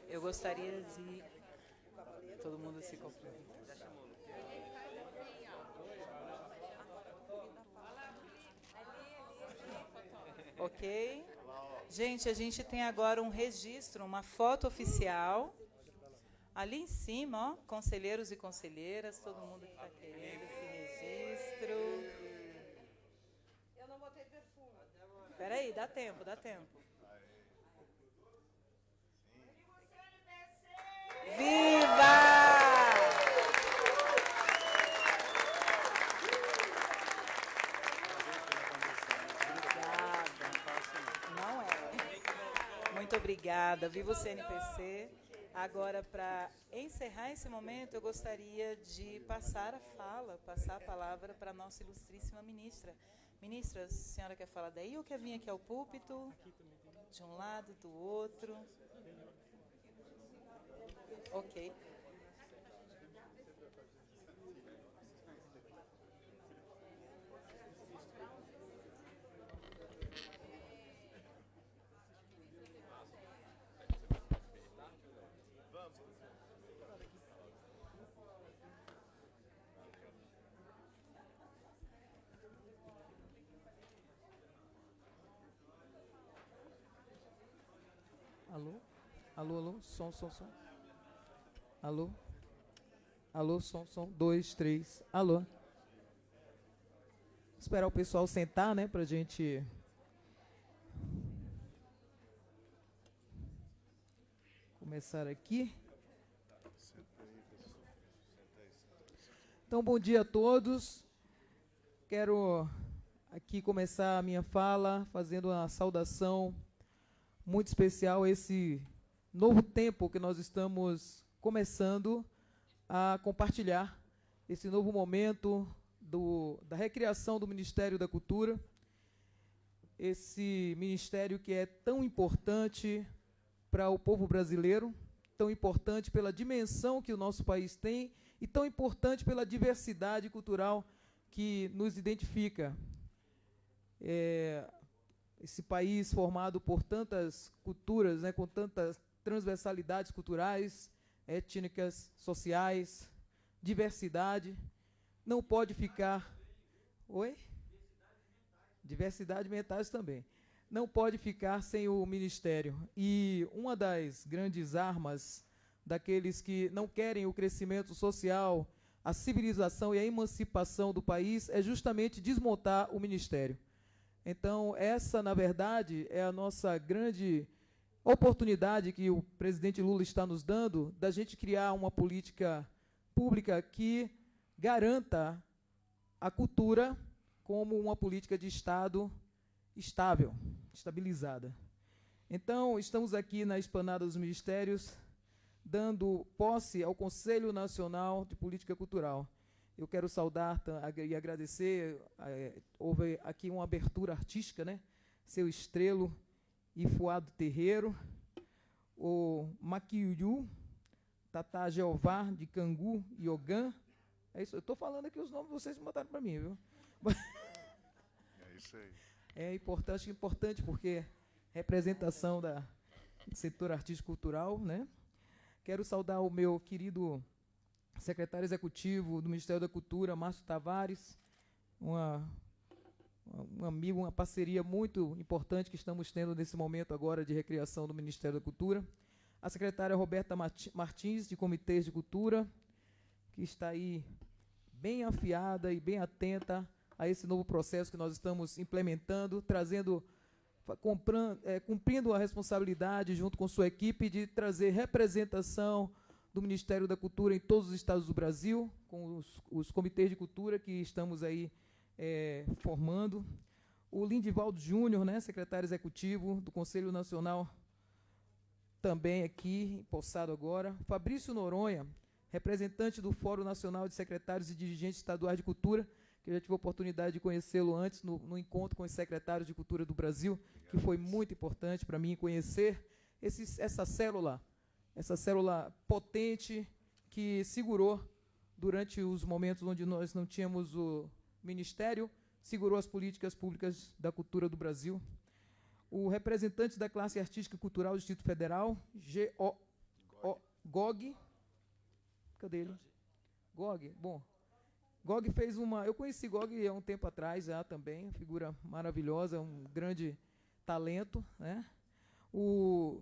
eu gostaria de... Todo mundo se confirma. Ok. Gente, a gente tem agora um registro, uma foto oficial. Ali em cima, ó, conselheiros e conselheiras, todo mundo que está querendo esse registro. Eu não botei perfume. Espera aí, dá tempo, dá tempo. Viva! Não é. Muito obrigada. Viva o CNPC. Agora, para encerrar esse momento, eu gostaria de passar a palavra para a nossa ilustríssima ministra. Ministra, a senhora quer falar daí ou quer vir aqui ao púlpito? De um lado, do outro. Ok. Alô? Alô, alô? Som. Alô? Alô, som. 2, 3. Alô? Esperar o pessoal sentar, né, pra gente... começar aqui. Então, bom dia a todos. Quero aqui começar a minha fala fazendo uma saudação muito especial a esse novo tempo que nós estamos começando a compartilhar, esse novo momento da recriação do Ministério da Cultura, esse ministério que é tão importante para o povo brasileiro, tão importante pela dimensão que o nosso país tem e tão importante pela diversidade cultural que nos identifica. Esse país formado por tantas culturas, né, com tantas transversalidades culturais, étnicas, sociais, diversidade, não pode ficar... Oi? Diversidade mentais também. Não pode ficar sem o Ministério. E uma das grandes armas daqueles que não querem o crescimento social, a civilização e a emancipação do país é justamente desmontar o Ministério. Então, essa, na verdade, é a nossa grande oportunidade que o presidente Lula está nos dando, da gente criar uma política pública que garanta a cultura como uma política de Estado estável, estabilizada. Então, estamos aqui na Esplanada dos Ministérios, dando posse ao Conselho Nacional de Política Cultural. Eu quero saudar e agradecer, houve aqui uma abertura artística, né? Seu Estrelo e Fuado Terreiro, o Maquiuyu, Tata Jeová, de Cangu, Iogan. É isso, eu estou falando aqui os nomes que vocês mandaram para mim, viu? É isso aí. É importante porque representação do setor artístico-cultural, né? Quero saudar o meu querido secretário executivo do Ministério da Cultura, Márcio Tavares, um amigo, uma parceria muito importante que estamos tendo nesse momento agora de recriação do Ministério da Cultura. A secretária Roberta Martins, de Comitês de Cultura, que está aí bem afiada e bem atenta a esse novo processo que nós estamos implementando, cumprindo a responsabilidade, junto com sua equipe, de trazer representação do Ministério da Cultura em todos os estados do Brasil, com os comitês de cultura que estamos aí formando. O Lindivaldo Júnior, né, secretário executivo do Conselho Nacional, também aqui, empossado agora. Fabrício Noronha, representante do Fórum Nacional de Secretários e Dirigentes Estaduais de Cultura, que eu já tive a oportunidade de conhecê-lo antes no encontro com os secretários de Cultura do Brasil, que foi muito importante para mim conhecer essa célula potente que segurou durante os momentos onde nós não tínhamos o Ministério, segurou as políticas públicas da cultura do Brasil. O representante da classe artística e cultural do Distrito Federal, GOG. Cadê ele? GOG, bom. GOG fez uma... Eu conheci GOG há um tempo atrás já também, figura maravilhosa, um grande talento, né? O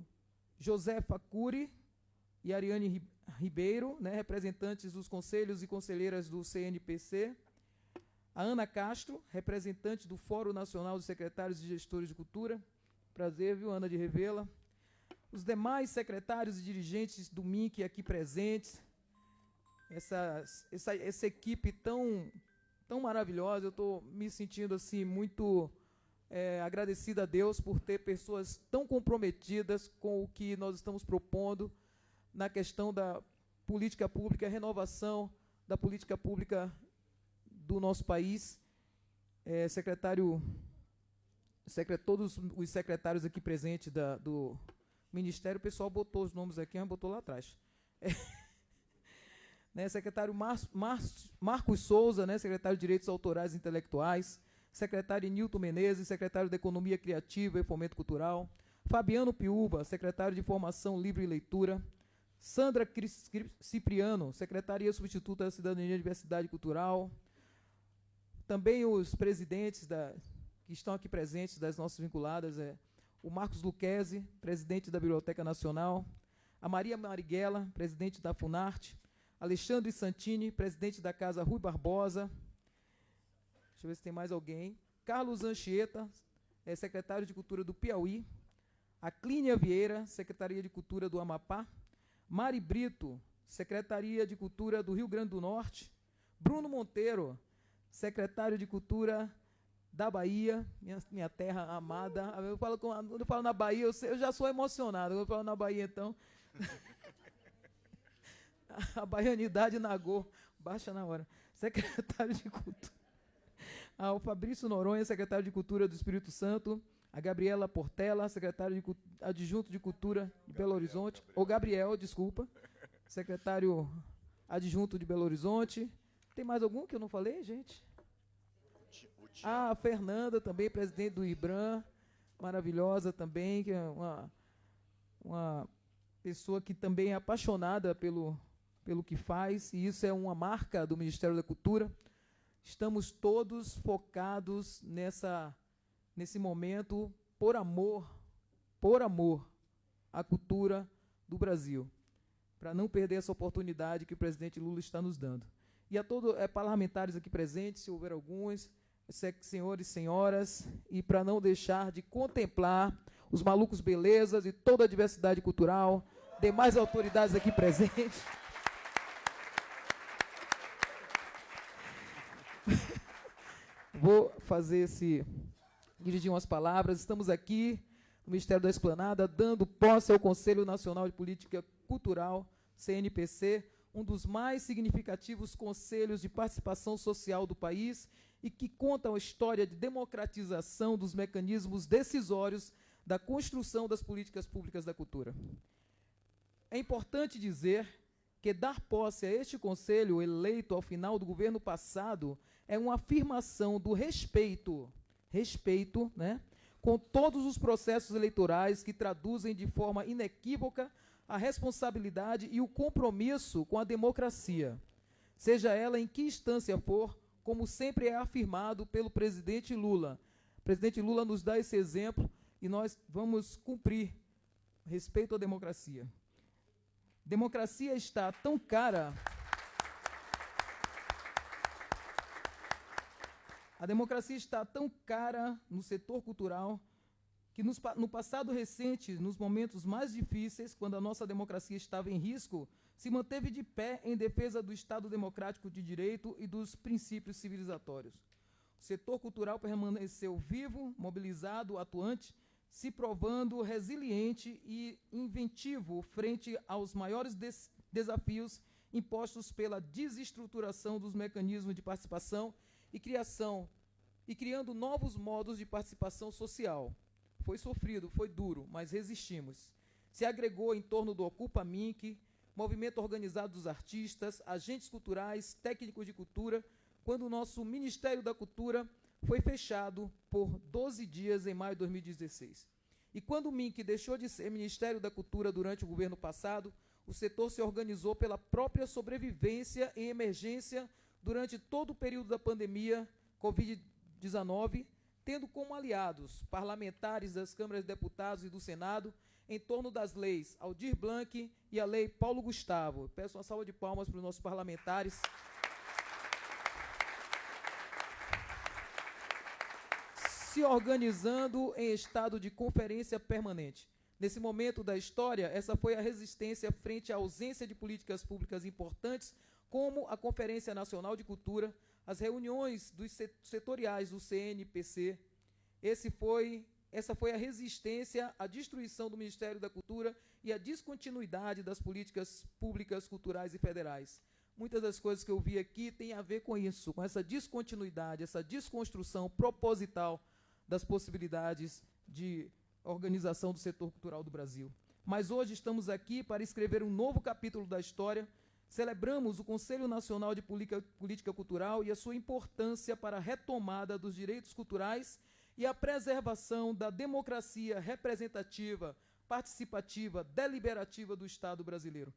José Facuri e Ariane Ribeiro, né, representantes dos conselhos e conselheiras do CNPC. A Ana Castro, representante do Fórum Nacional dos Secretários e Gestores de Cultura. Prazer, viu, Ana, de revê-la. Os demais secretários e dirigentes do MINC aqui presentes. Essa equipe tão maravilhosa. Eu estou me sentindo assim muito agradecida a Deus por ter pessoas tão comprometidas com o que nós estamos propondo na questão da política pública, renovação da política pública do nosso país. Todos os secretários aqui presentes do Ministério, o pessoal botou os nomes aqui, mas botou lá atrás. Né, secretário Marcos Souza, né, secretário de Direitos Autorais e Intelectuais, secretário Nilton Menezes, secretário de Economia Criativa e Fomento Cultural, Fabiano Piúba, secretário de Formação Livre e Leitura, Sandra Cipriano, secretaria substituta da Cidadania e Diversidade Cultural, também os presidentes que estão aqui presentes, das nossas vinculadas, o Marcos Luquezzi, presidente da Biblioteca Nacional, a Maria Marighella, presidente da Funarte, Alexandre Santini, presidente da Casa Rui Barbosa. Deixa eu ver se tem mais alguém. Carlos Anchieta, secretário de Cultura do Piauí. A Clínia Vieira, Secretaria de Cultura do Amapá. Mari Brito, Secretaria de Cultura do Rio Grande do Norte. Bruno Monteiro, secretário de Cultura da Bahia, minha terra amada. Quando eu falo na Bahia, eu já sou emocionado. Quando eu falo na Bahia, então... A baianidade nagô, baixa na hora. Secretário de Cultura. O Fabrício Noronha, secretário de Cultura do Espírito Santo. A Gabriela Portela, secretário adjunto de Cultura de Belo Horizonte. Ou Gabriel, desculpa. Secretário adjunto de Belo Horizonte. Tem mais algum que eu não falei, gente? A Fernanda, também presidente do IBRAM. Maravilhosa também, que é uma pessoa que também é apaixonada pelo que faz, e isso é uma marca do Ministério da Cultura. Estamos todos focados nesse momento por amor à cultura do Brasil, para não perder essa oportunidade que o presidente Lula está nos dando. E a todos parlamentares aqui presentes, se houver alguns, senhores e senhoras, e para não deixar de contemplar os malucos belezas e toda a diversidade cultural, demais autoridades aqui presentes. Vou dirigir umas palavras. Estamos aqui no Ministério da Esplanada, dando posse ao Conselho Nacional de Política Cultural, CNPC, um dos mais significativos conselhos de participação social do país e que conta uma história de democratização dos mecanismos decisórios da construção das políticas públicas da cultura. É importante dizer que dar posse a este conselho eleito ao final do governo passado é uma afirmação do respeito, né, com todos os processos eleitorais que traduzem de forma inequívoca a responsabilidade e o compromisso com a democracia, seja ela em que instância for, como sempre é afirmado pelo presidente Lula. O presidente Lula nos dá esse exemplo e nós vamos cumprir. Respeito à democracia. Democracia está tão cara... A democracia está tão cara no setor cultural que no passado recente, nos momentos mais difíceis, quando a nossa democracia estava em risco, se manteve de pé em defesa do Estado democrático de direito e dos princípios civilizatórios. O setor cultural permaneceu vivo, mobilizado, atuante, se provando resiliente e inventivo frente aos maiores desafios impostos pela desestruturação dos mecanismos de participação e criando novos modos de participação social. Foi sofrido, foi duro, mas resistimos. Se agregou em torno do Ocupa Minc, movimento organizado dos artistas, agentes culturais, técnicos de cultura, quando o nosso Ministério da Cultura foi fechado por 12 dias em maio de 2016. E quando o MINC deixou de ser Ministério da Cultura durante o governo passado, o setor se organizou pela própria sobrevivência em emergência durante todo o período da pandemia Covid-19, tendo como aliados parlamentares das câmaras de deputados e do Senado em torno das leis Aldir Blanc e a lei Paulo Gustavo. Peço uma salva de palmas para os nossos parlamentares. Se organizando em estado de conferência permanente. Nesse momento da história, essa foi a resistência frente à ausência de políticas públicas importantes, como a Conferência Nacional de Cultura, as reuniões dos setoriais do CNPC. Essa foi a resistência à destruição do Ministério da Cultura e à descontinuidade das políticas públicas culturais e federais. Muitas das coisas que eu vi aqui têm a ver com isso, com essa descontinuidade, essa desconstrução proposital das possibilidades de organização do setor cultural do Brasil. Mas hoje estamos aqui para escrever um novo capítulo da história. Celebramos o Conselho Nacional de Política Cultural e a sua importância para a retomada dos direitos culturais e a preservação da democracia representativa, participativa, deliberativa do Estado brasileiro.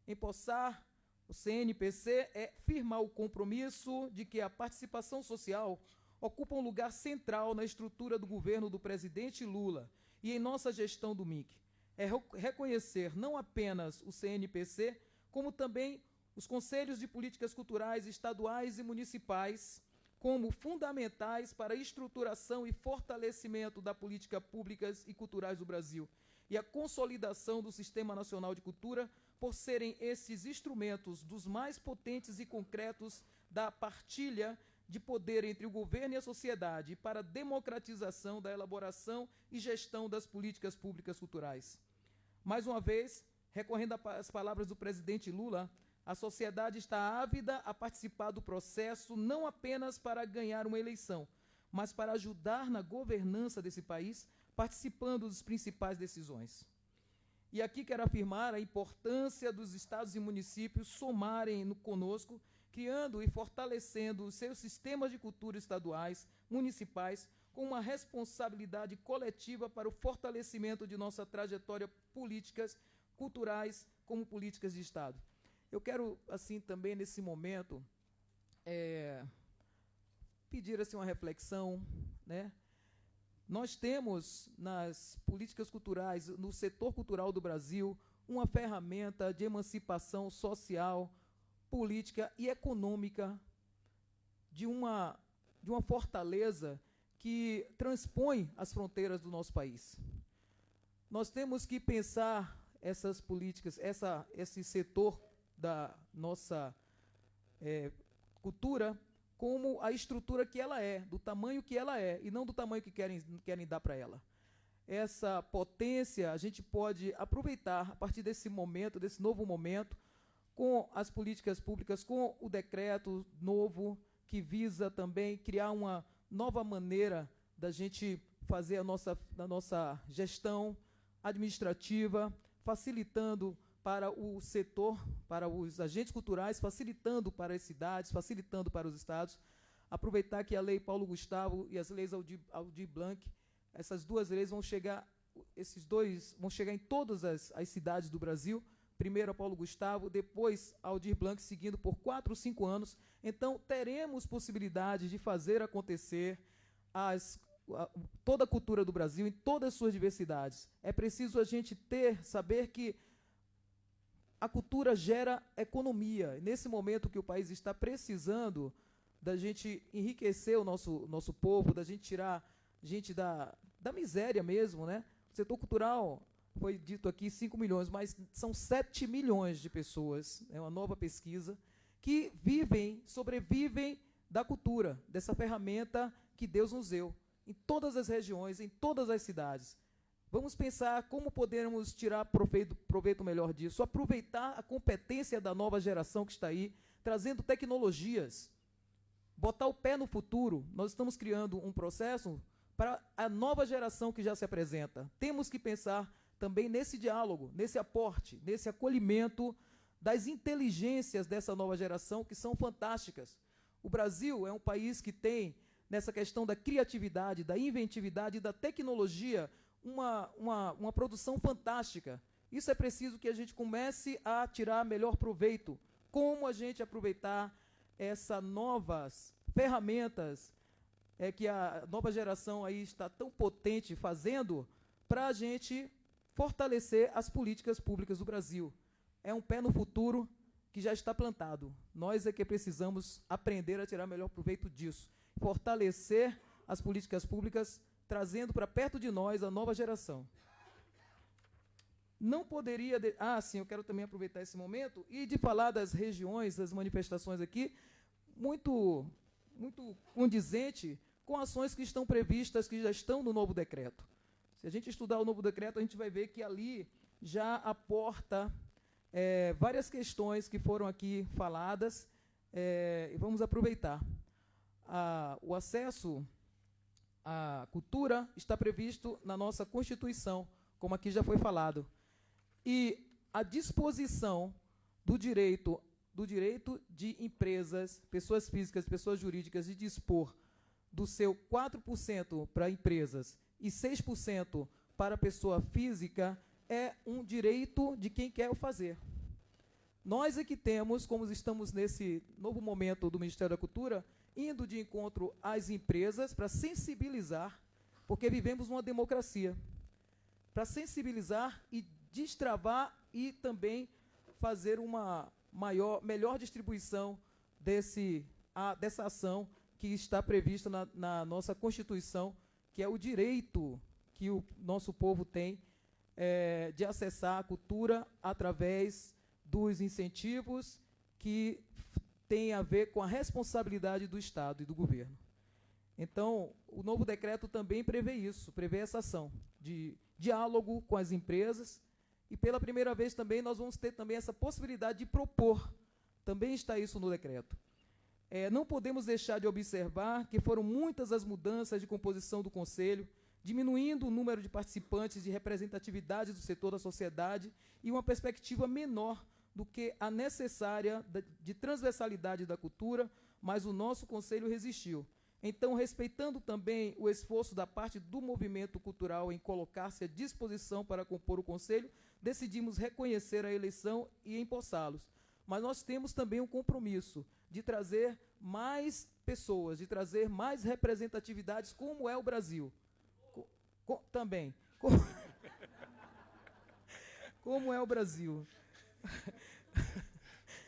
Empossar o CNPC é firmar o compromisso de que a participação social ocupa um lugar central na estrutura do governo do presidente Lula e em nossa gestão do MINC. É reconhecer não apenas o CNPC, como também os conselhos de políticas culturais estaduais e municipais como fundamentais para a estruturação e fortalecimento da política públicas e culturais do Brasil e a consolidação do Sistema Nacional de Cultura, por serem esses instrumentos dos mais potentes e concretos da partilha de poder entre o governo e a sociedade para a democratização da elaboração e gestão das políticas públicas culturais. Mais uma vez, recorrendo às palavras do presidente Lula, a sociedade está ávida a participar do processo não apenas para ganhar uma eleição, mas para ajudar na governança desse país, participando das principais decisões. E aqui quero afirmar a importância dos estados e municípios somarem conosco, criando e fortalecendo os seus sistemas de cultura estaduais, municipais, com uma responsabilidade coletiva para o fortalecimento de nossa trajetória políticas culturais como políticas de Estado. Eu quero, assim, também, nesse momento, pedir assim, uma reflexão, né? Nós temos, nas políticas culturais, no setor cultural do Brasil, uma ferramenta de emancipação social, política e econômica de uma fortaleza que transpõe as fronteiras do nosso país. Nós temos que pensar essas políticas, esse setor da nossa cultura como a estrutura que ela é, do tamanho que ela é, e não do tamanho que querem dar para ela. Essa potência a gente pode aproveitar a partir desse momento, desse novo momento, com as políticas públicas, com o decreto novo, que visa também criar uma nova maneira da gente fazer a nossa gestão administrativa, facilitando para o setor, para os agentes culturais, facilitando para as cidades, facilitando para os estados. Aproveitar que a lei Paulo Gustavo e as leis Aldir Blanc, essas duas leis vão chegar, esses dois vão chegar em todas as cidades do Brasil, primeiro a Paulo Gustavo, depois a Aldir Blanc, seguindo por 4 ou 5 anos. Então, teremos possibilidade de fazer acontecer toda a cultura do Brasil, em todas as suas diversidades. É preciso a gente saber que a cultura gera economia. Nesse momento que o país está precisando da gente enriquecer o nosso povo, da gente tirar gente da miséria mesmo, né? O setor cultural, foi dito aqui 5 milhões, mas são 7 milhões de pessoas, é uma nova pesquisa, que sobrevivem da cultura, dessa ferramenta que Deus nos deu, em todas as regiões, em todas as cidades. Vamos pensar como podemos tirar proveito melhor disso, aproveitar a competência da nova geração que está aí, trazendo tecnologias, botar o pé no futuro. Nós estamos criando um processo para a nova geração que já se apresenta. Temos que pensar também nesse diálogo, nesse aporte, nesse acolhimento das inteligências dessa nova geração, que são fantásticas. O Brasil é um país que tem, nessa questão da criatividade, da inventividade e da tecnologia, uma produção fantástica. Isso é preciso que a gente comece a tirar melhor proveito. Como a gente aproveitar essas novas ferramentas que a nova geração aí está tão potente fazendo para a gente fortalecer as políticas públicas do Brasil. É um pé no futuro que já está plantado. Nós é que precisamos aprender a tirar melhor proveito disso. Fortalecer as políticas públicas, trazendo para perto de nós a nova geração. Não poderia... sim, eu quero também aproveitar esse momento e de falar das regiões, das manifestações aqui, muito condizente com ações que estão previstas, que já estão no novo decreto. Se a gente estudar o novo decreto, a gente vai ver que ali já aporta várias questões que foram aqui faladas, e vamos aproveitar. O acesso à cultura está previsto na nossa Constituição, como aqui já foi falado. E a disposição do direito de empresas, pessoas físicas, pessoas jurídicas, de dispor do seu 4% para empresas e 6% para pessoa física é um direito de quem quer o fazer. Nós é que temos, como estamos nesse novo momento do Ministério da Cultura, indo de encontro às empresas para sensibilizar, porque vivemos uma democracia, para sensibilizar e destravar e também fazer uma melhor distribuição dessa ação que está prevista na nossa Constituição, que é o direito que o nosso povo tem de acessar a cultura através dos incentivos que têm a ver com a responsabilidade do Estado e do governo. Então, o novo decreto também prevê isso, prevê essa ação de diálogo com as empresas, e pela primeira vez também nós vamos ter também essa possibilidade de propor, também está isso no decreto. Não podemos deixar de observar que foram muitas as mudanças de composição do Conselho, diminuindo o número de participantes de representatividade do setor da sociedade e uma perspectiva menor do que a necessária de transversalidade da cultura, mas o nosso Conselho resistiu. Então, respeitando também o esforço da parte do movimento cultural em colocar-se à disposição para compor o Conselho, decidimos reconhecer a eleição e empossá-los. Mas nós temos também um compromisso de trazer mais pessoas, de trazer mais representatividades, como é o Brasil. Também. Como é o Brasil.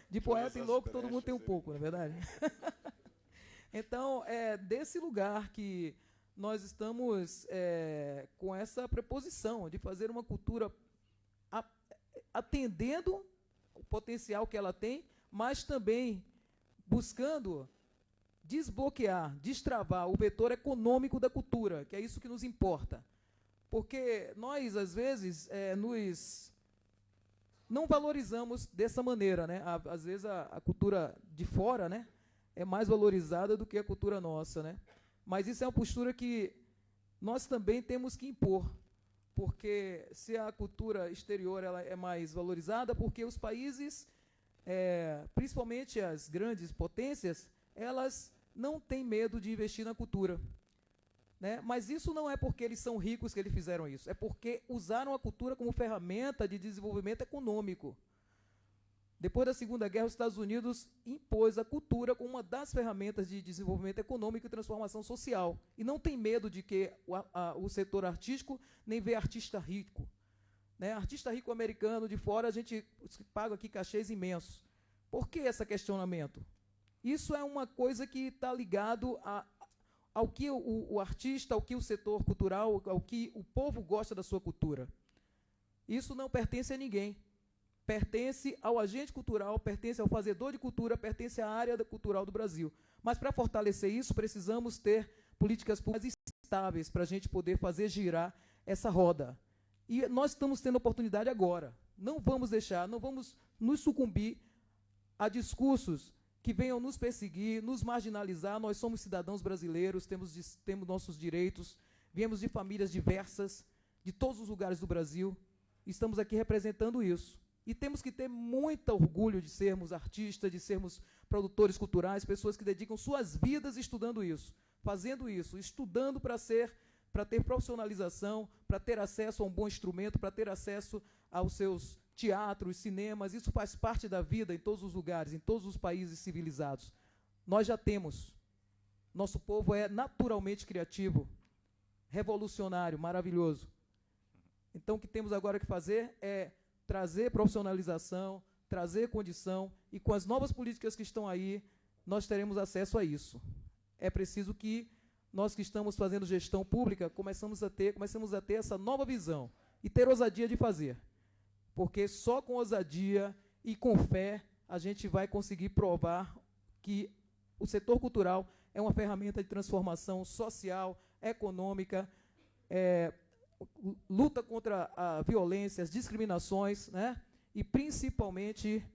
De poeta e louco, todo mundo tem um pouco, não é verdade? Então, é desse lugar que nós estamos com essa preposição de fazer uma cultura atendendo o potencial que ela tem, mas também buscando desbloquear, destravar o vetor econômico da cultura, que é isso que nos importa. Porque nós, às vezes, nos não valorizamos dessa maneira, né? Às vezes a cultura de fora, né, é mais valorizada do que a cultura nossa, né? Mas isso é uma postura que nós também temos que impor, porque se a cultura exterior ela é mais valorizada, porque os países, principalmente as grandes potências, elas não têm medo de investir na cultura, né? Mas isso não é porque eles são ricos que eles fizeram isso, é porque usaram a cultura como ferramenta de desenvolvimento econômico. Depois da Segunda Guerra, os Estados Unidos impôs a cultura como uma das ferramentas de desenvolvimento econômico e transformação social. E não tem medo de que o setor artístico nem vê artista rico, né? Artista rico americano de fora, a gente paga aqui cachês imensos. Por que esse questionamento? Isso é uma coisa que está ligado ao que o artista, ao que o setor cultural, ao que o povo gosta da sua cultura. Isso não pertence a ninguém. pertence ao agente cultural, pertence ao fazedor de cultura, pertence à área cultural do Brasil. Mas, para fortalecer isso, precisamos ter políticas públicas estáveis para a gente poder fazer girar essa roda. E nós estamos tendo oportunidade agora. Não vamos deixar, não vamos nos sucumbir a discursos que venham nos perseguir, nos marginalizar. Nós somos cidadãos brasileiros, temos nossos direitos, viemos de famílias diversas, de todos os lugares do Brasil, estamos aqui representando isso. E temos que ter muito orgulho de sermos artistas, de sermos produtores culturais, pessoas que dedicam suas vidas estudando isso, fazendo isso, estudando para ter profissionalização, para ter acesso a um bom instrumento, para ter acesso aos seus teatros, cinemas. Isso faz parte da vida em todos os lugares, em todos os países civilizados. Nós já temos. Nosso povo é naturalmente criativo, revolucionário, maravilhoso. Então, o que temos agora que fazer é trazer profissionalização, trazer condição, e com as novas políticas que estão aí, nós teremos acesso a isso. É preciso que nós que estamos fazendo gestão pública comecemos a ter essa nova visão e ter ousadia de fazer. Porque só com ousadia e com fé a gente vai conseguir provar que o setor cultural é uma ferramenta de transformação social, econômica, luta contra a violência, as discriminações, né? E, principalmente,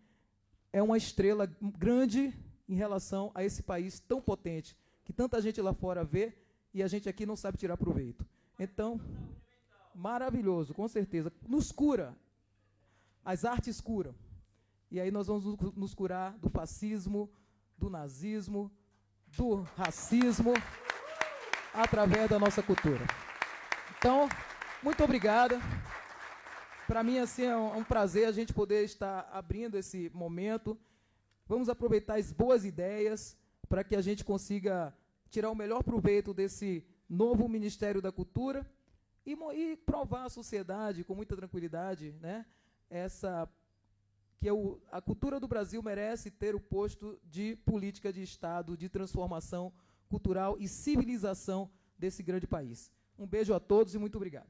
é uma estrela grande em relação a esse país tão potente, que tanta gente lá fora vê e a gente aqui não sabe tirar proveito. Então, maravilhoso, com certeza. Nos cura. As artes curam. E aí nós vamos nos curar do fascismo, do nazismo, do racismo, através da nossa cultura. Então, muito obrigada. Para mim, assim, é um prazer a gente poder estar abrindo esse momento. Vamos aproveitar as boas ideias para que a gente consiga tirar o melhor proveito desse novo Ministério da Cultura e provar à sociedade, com muita tranquilidade, né, que a cultura do Brasil merece ter o posto de política de Estado, de transformação cultural e civilização desse grande país. Um beijo a todos e muito obrigado.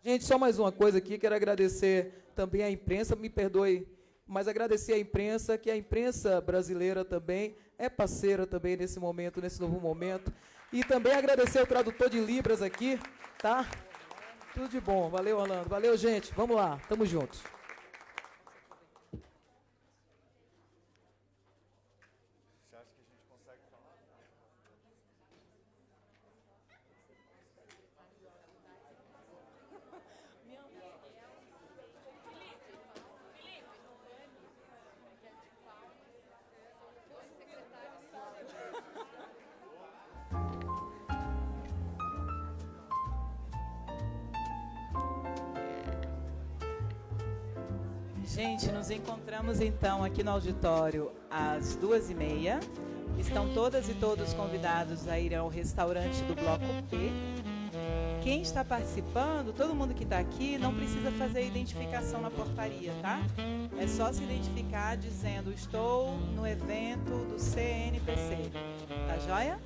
Gente, só mais uma coisa aqui, quero agradecer também à imprensa, me perdoe, mas agradecer à imprensa, que a imprensa brasileira também é parceira também nesse momento, nesse novo momento, e também agradecer ao tradutor de Libras aqui, tá? Tudo de bom, valeu, Orlando, valeu, gente, vamos lá, tamo juntos. Você acha que a gente consegue falar? Gente, nos encontramos então aqui no auditório às 2h30. Estão todas e todos convidados a ir ao restaurante do Bloco P. Quem está participando, todo mundo que está aqui, não precisa fazer identificação na portaria, tá? É só se identificar dizendo: estou no evento do CNPC. Tá joia?